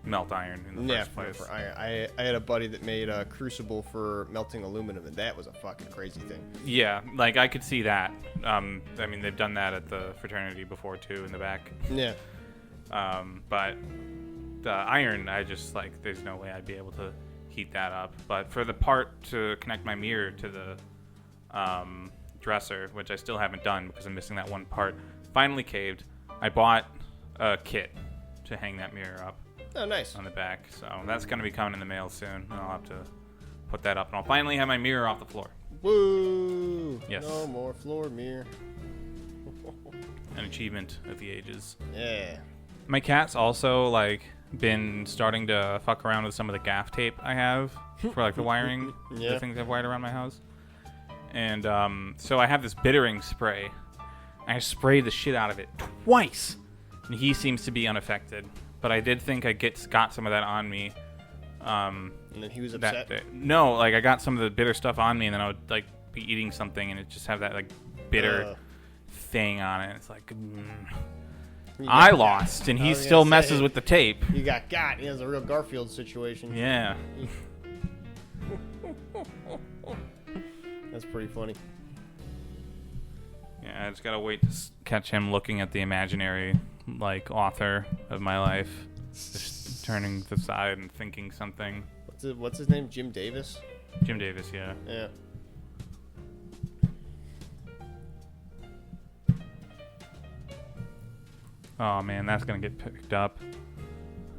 melt iron in the first place. For iron. I had a buddy that made a crucible for melting aluminum, and that was a fucking crazy thing. Yeah, I could see that. I mean, they've done that at the fraternity before too, in the back. Yeah. But the iron, I just there's no way I'd be able to heat that up. But for the part to connect my mirror to the dresser, which I still haven't done because I'm missing that one part, finally caved. I bought a kit to hang that mirror up. Oh, nice. On the back. So that's going to be coming in the mail soon. And I'll have to put that up. And I'll finally have my mirror off the floor. Woo! Yes. No more floor mirror. An achievement of the ages. Yeah. My cat's also, been starting to fuck around with some of the gaff tape I have for, the wiring. The things I've wired around my house. And so I have this bittering spray. I sprayed the shit out of it twice. And he seems to be unaffected. But I did think I got some of that on me And then he was upset. No, like I got some of the bitter stuff on me, and then I would like be eating something, and it just have that like bitter thing on it. It's like I lost, and he still messes with the tape. You got. He has a real Garfield situation. Yeah. That's pretty funny. Yeah, I just gotta wait to catch him looking at the imaginary like author of my life, just turning to the side and thinking something. What's his name? Jim Davis? Jim Davis, yeah. Yeah. Oh man, that's gonna get picked up.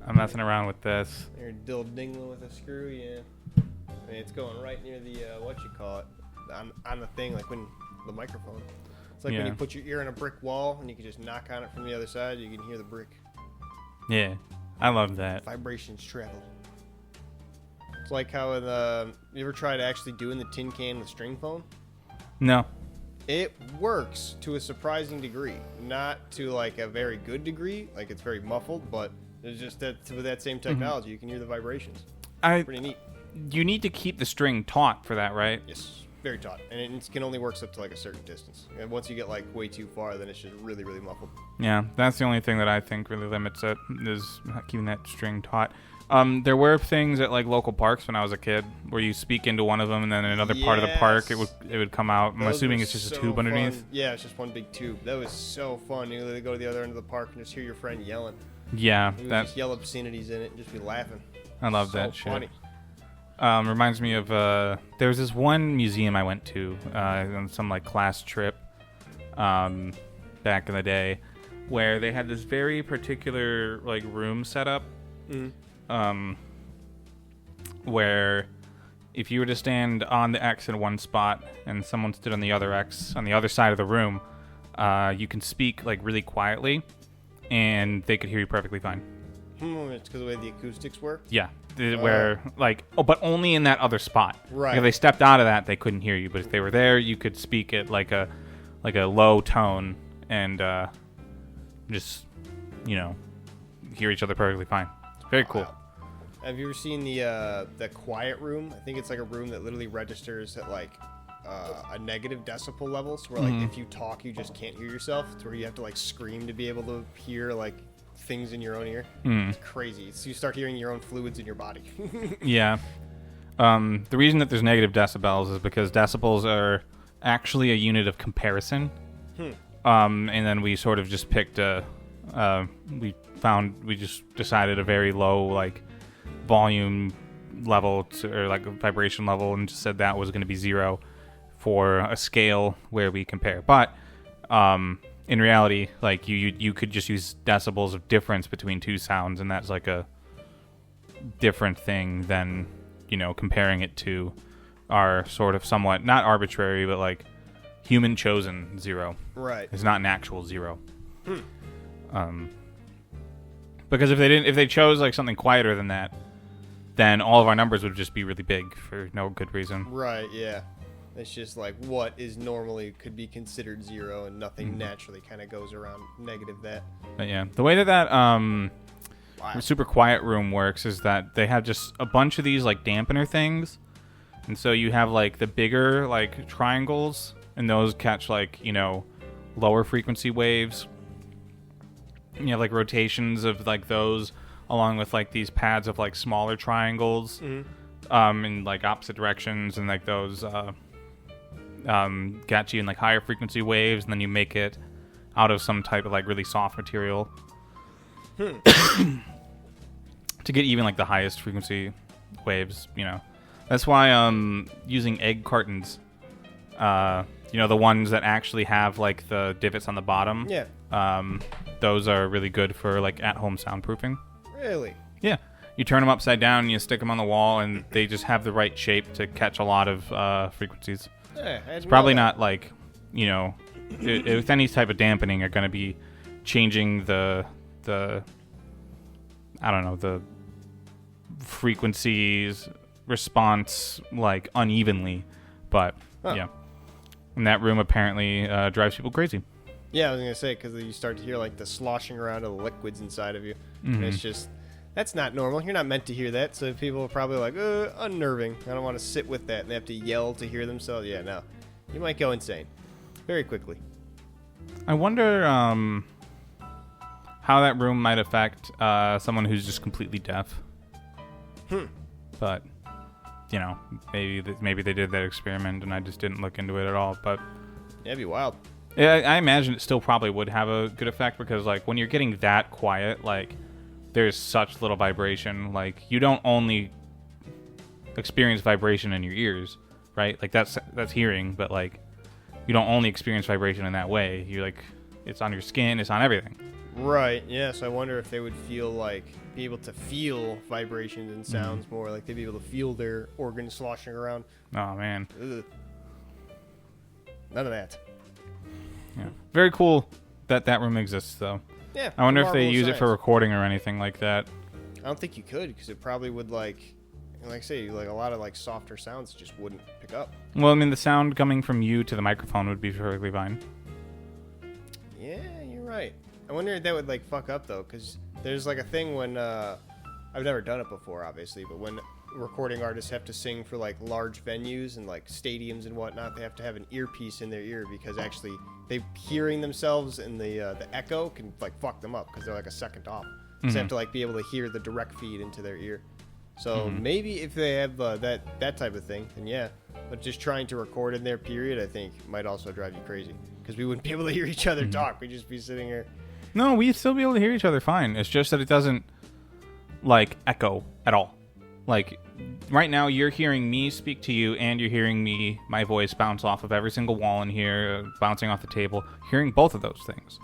I'm messing around with this. You're diddle-dingling with a screw, yeah. I mean, it's going right near the, on the thing, like when the microphone. It's like when you put your ear on a brick wall and you can just knock on it from the other side, you can hear the brick. Yeah, I love that. Vibrations travel. It's like how you ever tried actually doing the tin can with string phone? No. It works to a surprising degree. Not to like a very good degree, like it's very muffled, but it's just that with that same technology, you can hear the vibrations. Pretty neat. You need to keep the string taut for that, right? Yes, very taut, and it can only work up to like a certain distance. And once you get like way too far, then it's just really, really muffled. Yeah, that's the only thing that I think really limits it, is keeping that string taut. There were things at like local parks when I was a kid where you speak into one of them, and then in another part of the park it would come out. I'm assuming it's just a tube underneath. Yeah, it's just one big tube. That was so fun. You literally go to the other end of the park and just hear your friend yelling. Yeah, just yell obscenities in it and just be laughing. I love that shit. Funny. Reminds me of there was this one museum I went to on some like class trip back in the day, where they had this very particular like room set up. Where if you were to stand on the X in one spot and someone stood on the other X on the other side of the room, you can speak like really quietly and they could hear you perfectly fine. It's because of the way the acoustics work? Yeah. Where like, but only in that other spot. Right. Like, if they stepped out of that, they couldn't hear you, but if they were there, you could speak at like a low tone and just, hear each other perfectly fine. It's very cool. Have you ever seen the quiet room? I think it's like a room that literally registers at like a negative decibel level, so where like if you talk, you just can't hear yourself. It's where you have to like scream to be able to hear like things in your own ear. It's crazy. So you start hearing your own fluids in your body. Yeah. The reason that there's negative decibels is because decibels are actually a unit of comparison. And then we sort of just picked we just decided a very low like volume level or like a vibration level, and just said that was going to be 0 for a scale where we compare. But in reality, like you could just use decibels of difference between two sounds, and that's like a different thing than comparing it to our sort of somewhat not arbitrary but like human chosen 0. Right. It's not an actual 0. Because if they chose like something quieter than that, then all of our numbers would just be really big for no good reason. Right, yeah. It's just like what is normally could be considered 0, and nothing naturally kind of goes around negative that. But yeah, the way that super quiet room works is that they have just a bunch of these like dampener things, and so you have like the bigger like triangles, and those catch like lower frequency waves. You have like rotations of like those, along with like these pads of like smaller triangles, in like opposite directions, and like those get you in like higher frequency waves, and then you make it out of some type of like really soft material to get even like the highest frequency waves. That's why using egg cartons, the ones that actually have like the divots on the bottom, those are really good for like at-home soundproofing. Really? Yeah. You turn them upside down and you stick them on the wall, and they just have the right shape to catch a lot of frequencies. Yeah, it's probably not like, with any type of dampening are going to be changing the I don't know, the frequencies response like unevenly, but yeah. And that room apparently drives people crazy. Yeah, I was going to say, because you start to hear like the sloshing around of the liquids inside of you. And it's just That's not normal. You're not meant to hear that. So people are probably like, unnerving. I don't want to sit with that. And they have to yell to hear themselves. Yeah, no. You might go insane very quickly. I wonder how that room might affect someone who's just completely deaf. But, you know, maybe they did that experiment and I just didn't look into it at all. But yeah, it'd be wild. Yeah, I imagine it still probably would have a good effect because, like, when you're getting that quiet, like, there's such little vibration. Like, you don't only experience vibration in your ears, right? Like, that's hearing, but, like, you don't only experience vibration in that way. You like, it's on your skin, it's on everything. Right. Yeah. So I wonder if they would be able to feel vibrations and sounds more. Like they'd be able to feel their organs sloshing around. Oh man. Ugh. None of that. Yeah. Very cool that room exists, though. Yeah. I wonder if they use it for recording or anything like that. I don't think you could because it probably would like I say, like a lot of like softer sounds just wouldn't pick up. Well, I mean, the sound coming from you to the microphone would be perfectly fine. Yeah, you're right. I wonder if that would like fuck up though, because there's like a thing when I've never done it before, obviously, but when recording artists have to sing for like large venues and like stadiums and whatnot, they have to have an earpiece in their ear because actually they hearing themselves in the echo can like fuck them up because they're like a second off. So they have to like be able to hear the direct feed into their ear. So maybe if they have that type of thing, then yeah. But just trying to record in their period, I think, might also drive you crazy because we wouldn't be able to hear each other talk. We'd just be sitting here. No, we'd still be able to hear each other fine. It's just that it doesn't like echo at all. Like right now, you're hearing me speak to you, and you're hearing my voice bounce off of every single wall in here, bouncing off the table. Hearing both of those things,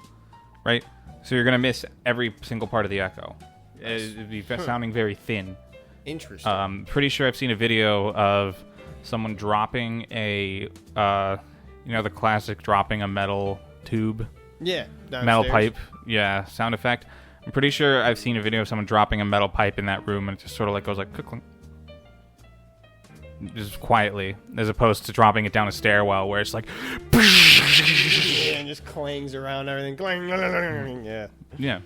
right? So you're gonna miss every single part of the echo. It'd be sounding very thin. Interesting. Pretty sure I've seen a video of someone dropping the classic dropping a metal tube. Yeah. Downstairs. Metal pipe. Yeah, sound effect. I'm pretty sure I've seen a video of someone dropping a metal pipe in that room, and it just sort of like goes like clink, just quietly, as opposed to dropping it down a stairwell where it's like, yeah, and just clangs around everything. Yeah. Yeah.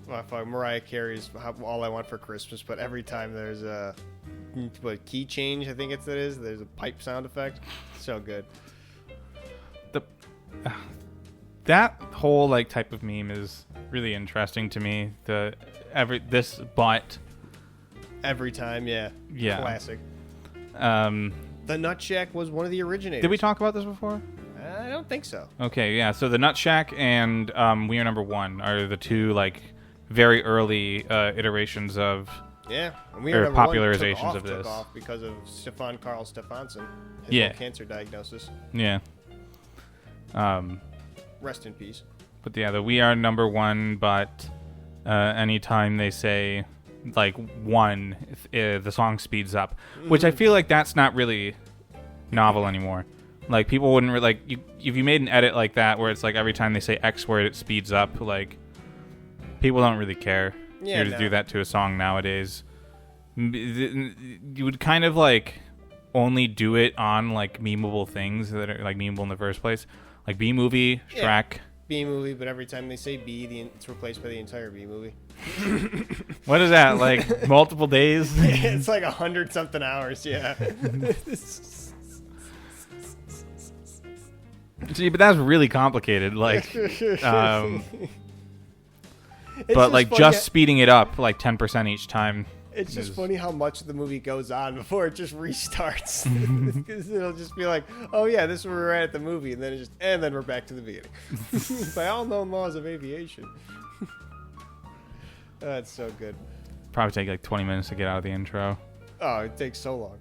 Well, Mariah Carey's All I Want for Christmas, but every time there's a key change, I think there's a pipe sound effect. So good. That whole like type of meme is really interesting to me. Every time, yeah. Classic. The Nut Shack was one of the originators. Did we talk about this before? I don't think so. Okay, yeah. So the Nut Shack and We Are Number One are the two like very early iterations of and We Are Number popularizations One of this took off because of Stefan Karl Stefansson, his cancer diagnosis. Yeah. Rest in peace. But yeah, the We Are Number One, but anytime they say like one, the song speeds up, which I feel like that's not really novel anymore. Like people wouldn't if you made an edit like that where it's like every time they say X word it speeds up, like people don't really care. Yeah, to do that to a song nowadays. You would kind of like only do it on like memeable things that are like memeable in the first place. Like B-movie, Shrek. Yeah, B-movie, but every time they say B, it's replaced by the entire B-movie. What is that, like multiple days? It's like 100-something hours, yeah. See, but that's really complicated. Like, but like just speeding it up like 10% each time. It's just funny how much the movie goes on before it just restarts. Because it'll just be like, oh yeah, this is where we're at the movie, and then we're back to the beginning. By all known laws of aviation. That's so good. Probably take like 20 minutes to get out of the intro. Oh, it takes so long.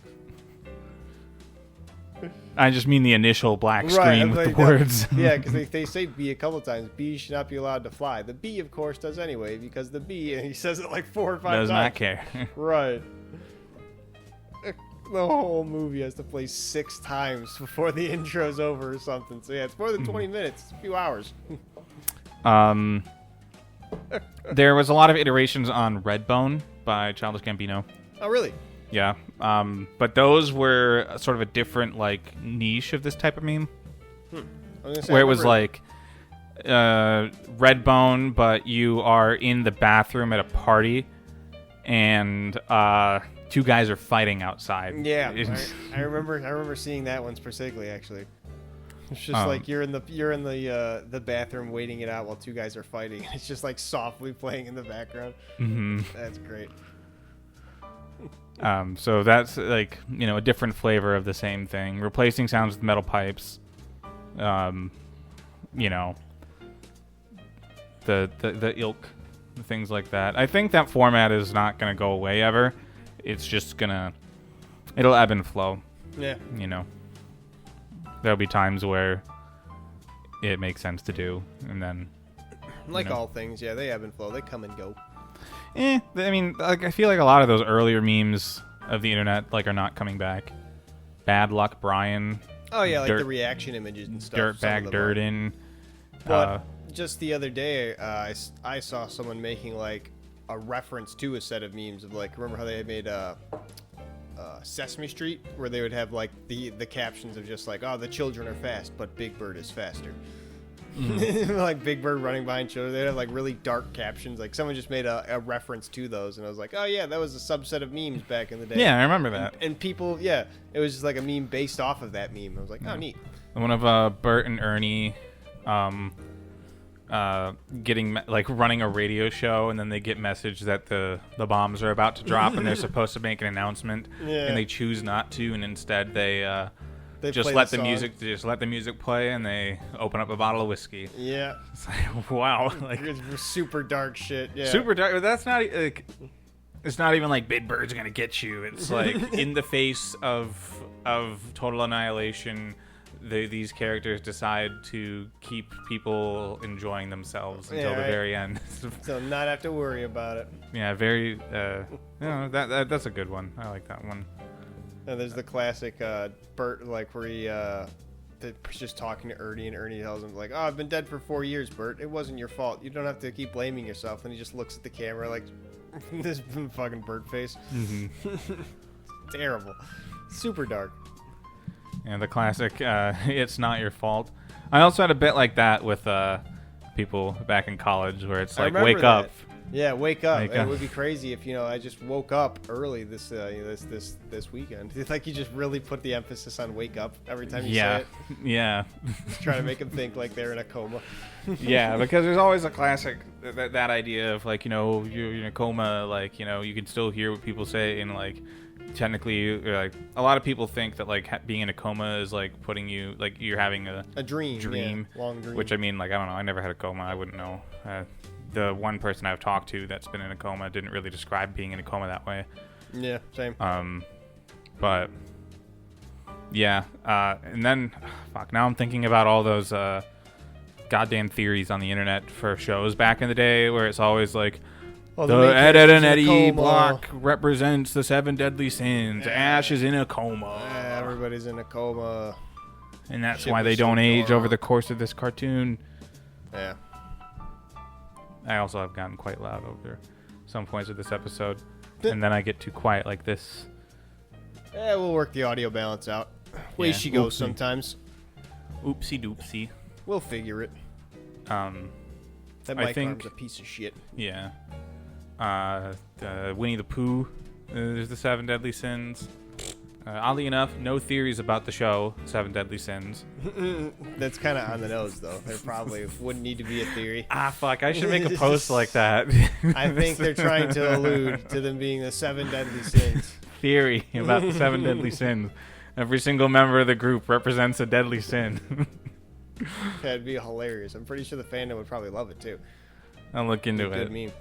I just mean the initial black screen with the words. Yeah, because they say B a couple times. B should not be allowed to fly. The bee, of course, does anyway, because the bee, and he says it like 4 or 5 times. Does not care. Right. The whole movie has to play 6 times before the intro's over or something. So yeah, it's more than 20 minutes. It's a few hours. There was a lot of iterations on Redbone by Childish Gambino. Oh, really? Yeah, but those were sort of a different like niche of this type of meme, where it was like Redbone, but you are in the bathroom at a party, and two guys are fighting outside. Yeah, I remember seeing that one specifically. Actually, it's just like you're in the bathroom waiting it out while two guys are fighting. It's just like softly playing in the background. Mm-hmm. That's great. So that's like, you know, a different flavor of the same thing. Replacing sounds with metal pipes. You know, the ilk, things like that. I think that format is not going to go away ever. It's just it'll ebb and flow. Yeah. You know, there'll be times where it makes sense to do, and then like all things, yeah, they ebb and flow. They come and go. I mean, like, I feel like a lot of those earlier memes of the internet like are not coming back. Bad Luck Brian. Oh yeah, like the reaction images and stuff. Dirtbag Durden. But just the other day, I saw someone making like a reference to a set of memes of like, remember how they had made Sesame Street, where they would have like the captions of just like, oh, the children are fast, but Big Bird is faster. Like Big Bird running behind children. They'd have like really dark captions. Like someone just made a reference to those, and I was like, oh yeah, that was a subset of memes back in the day. Yeah, I remember that. And people, yeah, it was just like a meme based off of that meme. I was like, oh, neat. One of Bert and Ernie getting like running a radio show, and then they get message that the bombs are about to drop, and they're supposed to make an announcement, and they choose not to, and instead they just let the music play, and they open up a bottle of whiskey. Yeah. It's like, wow, like it's super dark shit. Yeah. Super dark. But that's not like, it's not even like Big Bird's gonna get you. It's like in the face of total annihilation, these characters decide to keep people enjoying themselves until the very end. So not have to worry about it. Yeah, very. That's a good one. I like that one. And there's the classic Bert, like where they're just talking to Ernie, and Ernie tells him like, "Oh, I've been dead for 4 years, Bert. It wasn't your fault. You don't have to keep blaming yourself." And he just looks at the camera like this fucking Bert face. Mm-hmm. Terrible, super dark. And the classic, "It's not your fault." I also had a bit like that with people back in college, where it's like, "Wake up." Yeah, wake up. It would be crazy if, I just woke up early this weekend. It's like you just really put the emphasis on wake up every time you say it. Yeah. Just trying to make them think like they're in a coma. Yeah, because there's always a classic, that idea of like, you're in a coma, like, you can still hear what people say, and like, technically, like, a lot of people think that like being in a coma is like putting you, like, you're having a dream. Yeah, long dream. Which, I mean, like, I don't know. I never had a coma. I wouldn't know. The one person I've talked to that's been in a coma didn't really describe being in a coma that way. Yeah, same. But yeah, and then now I'm thinking about all those goddamn theories on the internet for shows back in the day, where it's always like, the Ed, Ed and Eddie block represents the 7 deadly sins. Ash is in a coma. Everybody's in a coma, and that's why they don't age over the course of this cartoon. Yeah. I also have gotten quite loud over some points of this episode, and then I get too quiet like this. Yeah, we'll work the audio balance out. Way she goes sometimes. Oopsie doopsie. We'll figure it. That mic arm's a piece of shit. Yeah. Winnie the Pooh. There's the 7 deadly sins. Oddly enough, no theories about the show 7 Deadly Sins. That's kind of on the nose, though. There probably wouldn't need to be a theory. Fuck. I should make a post like that. I think they're trying to allude to them being the 7 Deadly Sins. Theory about the 7 Deadly Sins. Every single member of the group represents a deadly sin. That'd be hilarious. I'm pretty sure the fandom would probably love it, too. I'll look into it. Good meme.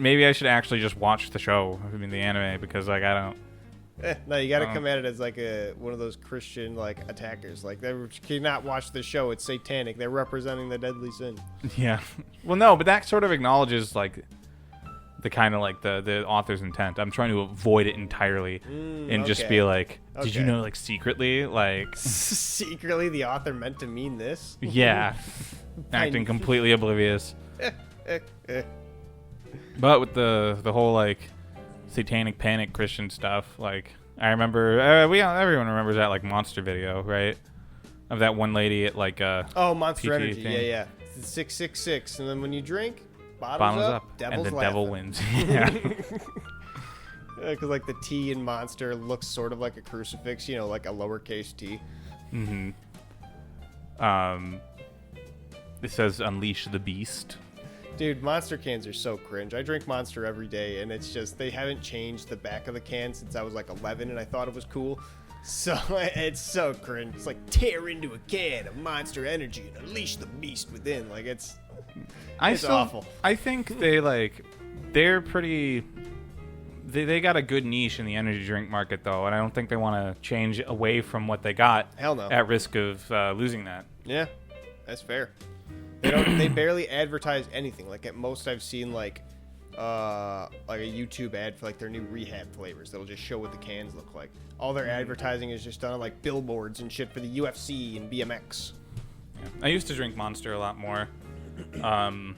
Maybe I should actually just watch the show, the anime, because like I don't... No, you got to come at it as like one of those Christian like attackers. Like they cannot watch the show; it's satanic. They're representing the deadly sin. Yeah. Well, no, but that sort of acknowledges like the kind of like the author's intent. I'm trying to avoid it entirely and just be like, did you know, like secretly, like secretly the author meant to mean this? Yeah. Acting completely oblivious. But with the whole like satanic panic Christian stuff, like I remember everyone remembers that like monster video, right, of that one lady at like Monster PTA Energy thing. yeah 666, and then when you drink bottoms up devil's and the laughing. devil wins. Yeah. Because like the T in Monster looks sort of like a crucifix, you know, like a lowercase t. Mm-hmm. It says Unleash the Beast. Dude, Monster cans are so cringe. I drink Monster every day, and it's just, they haven't changed the back of the can since I was like 11, and I thought it was cool. So it's so cringe. It's like, tear into a can of Monster Energy and unleash the beast within. Like, it's awful. I think they're pretty... They got a good niche in the energy drink market, though, and I don't think they want to change away from what they got. Hell no. At risk of losing that. Yeah, that's fair. They barely advertise anything. Like at most, I've seen like a YouTube ad for like their new rehab flavors that'll just show what the cans look like. All their advertising is just done on like billboards and shit for the UFC and BMX. Yeah. I used to drink Monster a lot more. And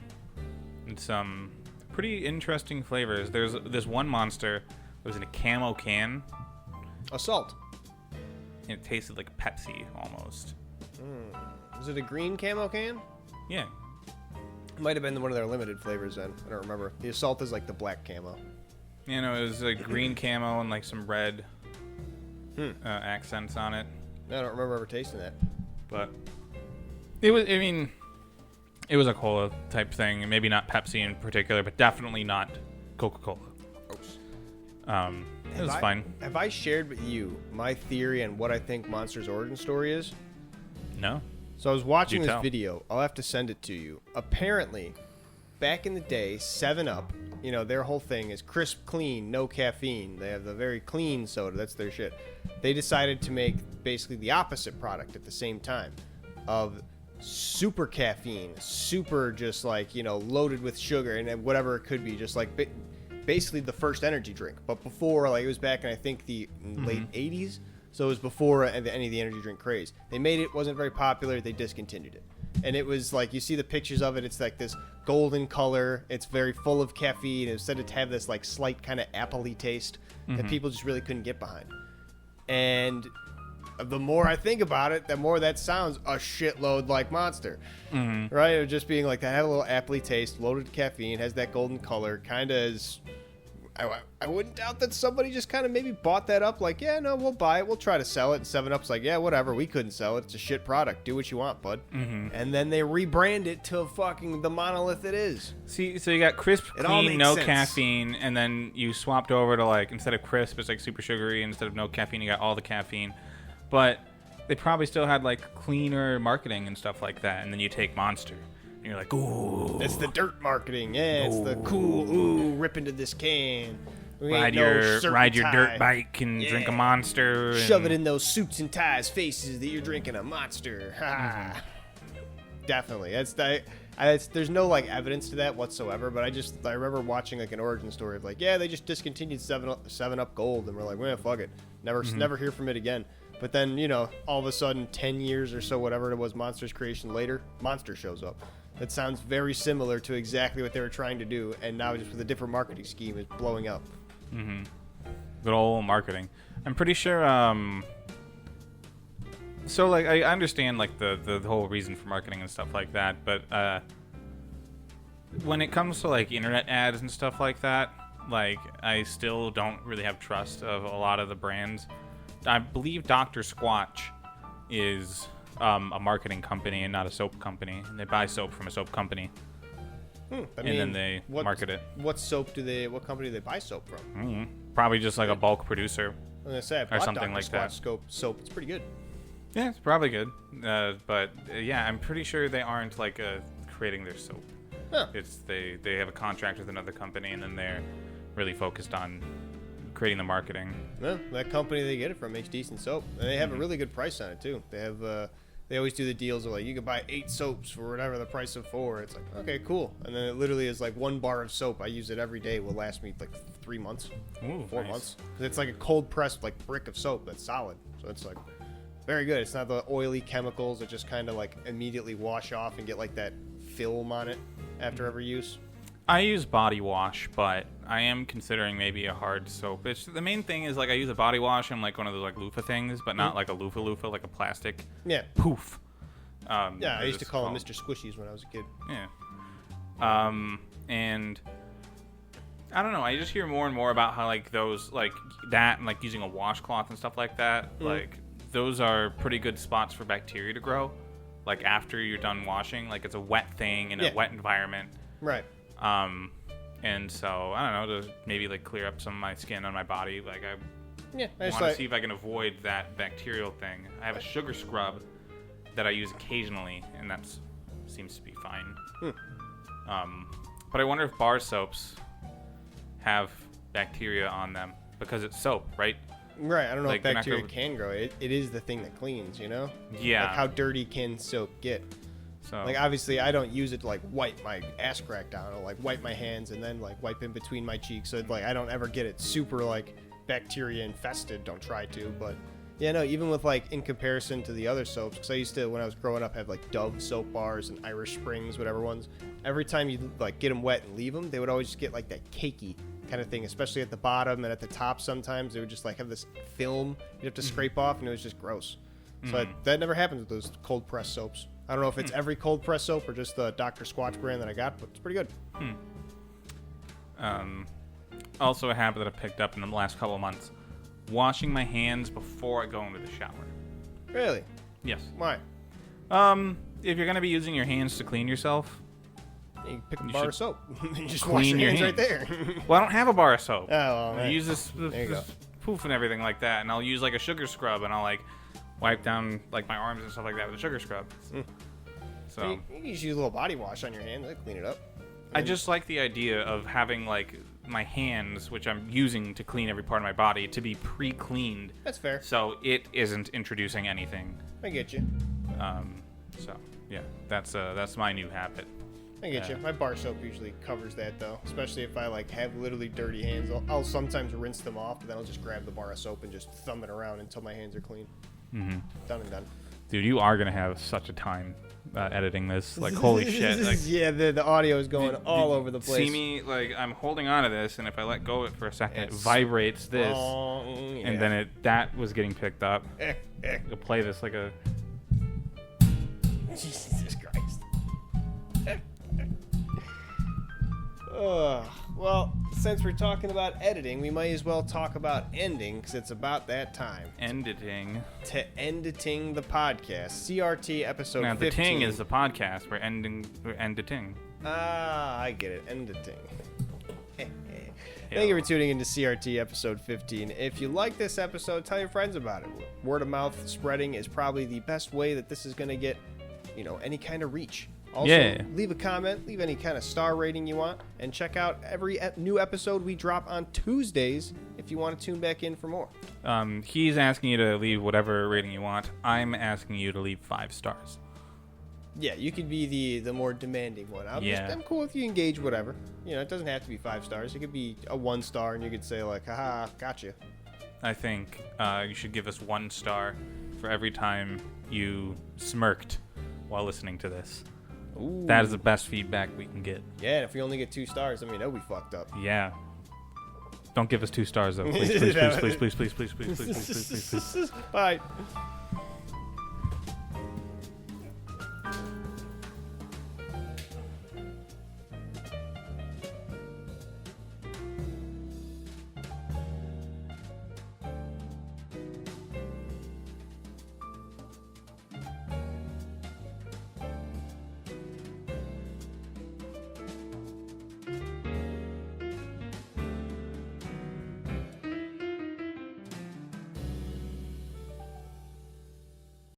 some pretty interesting flavors. There's this one Monster that was in a camo can. Assault. And it tasted like Pepsi almost. Was it a green camo can? Yeah. It might have been one of their limited flavors then. I don't remember. The Assault is like the black camo. You know, it was a green camo and like some red accents on it. I don't remember ever tasting that. But it was, I mean, it was a cola type thing. And maybe not Pepsi in particular, but definitely not Coca-Cola. It was fine. Have I shared with you my theory on what I think Monster's origin story is? No. So I was watching this video. I'll have to send it to you. Apparently, back in the day, 7-Up, you know, their whole thing is crisp, clean, no caffeine. They have the very clean soda. That's their shit. They decided to make basically the opposite product at the same time of super caffeine, super just like, you know, loaded with sugar and whatever it could be, just like basically the first energy drink. But before, like it was back in, I think, the late 80s. So it was before any of the energy drink craze. They made it, wasn't very popular, they discontinued it. And it was like, you see the pictures of it, it's like this golden color, it's very full of caffeine, it's said to have this like slight kind of apple-y taste that people just really couldn't get behind. And the more I think about it, the more that sounds a shitload like Monster. Right? It was just being like that, had a little apple-y taste, loaded with caffeine, has that golden color, kind of is... I wouldn't doubt that somebody just kind of maybe bought that up like, yeah, no, we'll buy it. We'll try to sell it. And 7-Up's like, yeah, whatever. We couldn't sell it. It's a shit product. Do what you want, bud. And then they rebrand it to fucking the monolith it is. See, so you got crisp, clean, no caffeine, and then you swapped over to like, instead of crisp, it's like super sugary. Instead of no caffeine, you got all the caffeine. But they probably still had like cleaner marketing and stuff like that. And then you take Monster. And you're like, ooh. It's the dirt marketing. Yeah, it's the cool, ooh, rip into this can. Ride your dirt bike and drink a Monster. Shove it in those suits and ties faces that you're drinking a Monster. Definitely. There's no like evidence to that whatsoever, but I remember watching like an origin story of like, yeah, they just discontinued 7-Up Gold, and we're like, well, fuck it. Never hear from it again. But then, you know, all of a sudden, 10 years or so, whatever it was, Monster's creation later, Monster shows up. That sounds very similar to exactly what they were trying to do, and now just with a different marketing scheme, it's blowing up. Good old marketing. I'm pretty sure, so, like, I understand, like, the whole reason for marketing and stuff like that, but, when it comes to, like, internet ads and stuff like that, like, I still don't really have trust of a lot of the brands. I believe Dr. Squatch is a marketing company and not a soap company. And they buy soap from a soap company. Then they market it. What company do they buy soap from? Probably just like a bulk producer. I was going to say, I've or bought something Dr. like Squatch that. soap. It's pretty good. Yeah, it's probably good. But yeah, I'm pretty sure they aren't like creating their soap. Huh. It's they have a contract with another company, and then they're really focused on creating the marketing. Well, that company they get it from makes decent soap, and they have a really good price on it too. They have they always do the deals of like, you can buy 8 soaps for whatever the price of 4. It's like, okay, cool. And then it literally is like 1 bar of soap. I use it every day. Will last me like 3 months, 4 months. It's like a cold pressed like brick of soap that's solid. So it's like very good. It's not the oily chemicals that just kind of like immediately wash off and get like that film on it after every use. I use body wash, but I am considering maybe a hard soap. The main thing is like I use a body wash and like one of those like loofah things, but not like a loofah, like a plastic poof. I used to call them Mr. Squishies when I was a kid. Yeah. And I don't know. I just hear more and more about how like those like that and like using a washcloth and stuff like that. Like those are pretty good spots for bacteria to grow. Like after you're done washing, like it's a wet thing in a wet environment. Right. And so I don't know, to maybe like clear up some of my skin on my body. Like I want to see if I can avoid that bacterial thing. I have a sugar scrub that I use occasionally, and that seems to be fine. But I wonder if bar soaps have bacteria on them because it's soap, right? Right. I don't know Like, if bacteria can grow. It is the thing that cleans, you know? Yeah. Like how dirty can soap get? So Like obviously I don't use it to like wipe my ass crack down or like wipe my hands and then like wipe in between my cheeks. So like I don't ever get it super like bacteria infested. Don't try to, but yeah, no, even with like in comparison to the other soaps, because I used to, when I was growing up, have like Dove soap bars and Irish Springs, whatever ones. Every time you like get them wet and leave them, they would always just get like that cakey kind of thing, especially at the bottom and at the top. Sometimes they would just like have this film you'd have to scrape off, and it was just gross. So that never happens with those cold press soaps. I don't know if it's every cold press soap or just the Dr. Squatch brand that I got, but it's pretty good. Also a habit that I picked up in the last couple of months: washing my hands before I go into the shower. Really? Yes. Why? If you're gonna be using your hands to clean yourself, You can pick a You bar should of soap and just clean wash your your hands right hands. there. well, I don't have a bar of soap. Oh, well, I man. use this There you go. poof and everything like that, and I'll use like a sugar scrub, and I'll like wipe down like my arms and stuff like that with a sugar scrub. So You can just use a little body wash on your hands. That'll clean it up. I just like the idea of having like my hands, which I'm using to clean every part of my body, to be pre-cleaned, That's fair. so it isn't introducing anything. I get you. So yeah, that's my new habit. I get you. My bar soap usually covers that though, especially if I like have literally dirty hands. I'll sometimes rinse them off, but then I'll just grab the bar of soap and just thumb it around until my hands are clean. Done and done. Dude, you are gonna have such a time editing this. Like, holy shit! Like, yeah, the audio is going all over the place. See me, like, I'm holding on to this, and if I let go of it for a second, it It's vibrates this, yeah. and then that was getting picked up. Eh. I'll play this like a. Jesus Christ. Well, since we're talking about editing, we might as well talk about ending, because it's about that time. Editing. To editing the podcast. CRT episode Now, 15. the ting is the podcast. We're editing. Ah, I get it. Editing. Thank you for tuning into CRT episode 15. If you like this episode, tell your friends about it. Word of mouth spreading is probably the best way that this is going to get, any kind of reach. Also, leave a comment, leave any kind of star rating you want, and check out every new episode we drop on Tuesdays if you want to tune back in for more. He's asking you to leave whatever rating you want. I'm asking you to leave 5 stars. Yeah, you could be the more demanding one. I'm cool if you engage whatever. It doesn't have to be 5 stars. It could be a 1 star, and you could say like, haha, gotcha. I think you should give us 1 star for every time you smirked while listening to this. Ooh. That is the best feedback we can get. Yeah, and if we only get 2 stars, that'll be fucked up. Yeah. Don't give us 2 stars though. Please, please, please, please, please, please, please, please, please, please, please, please. Bye.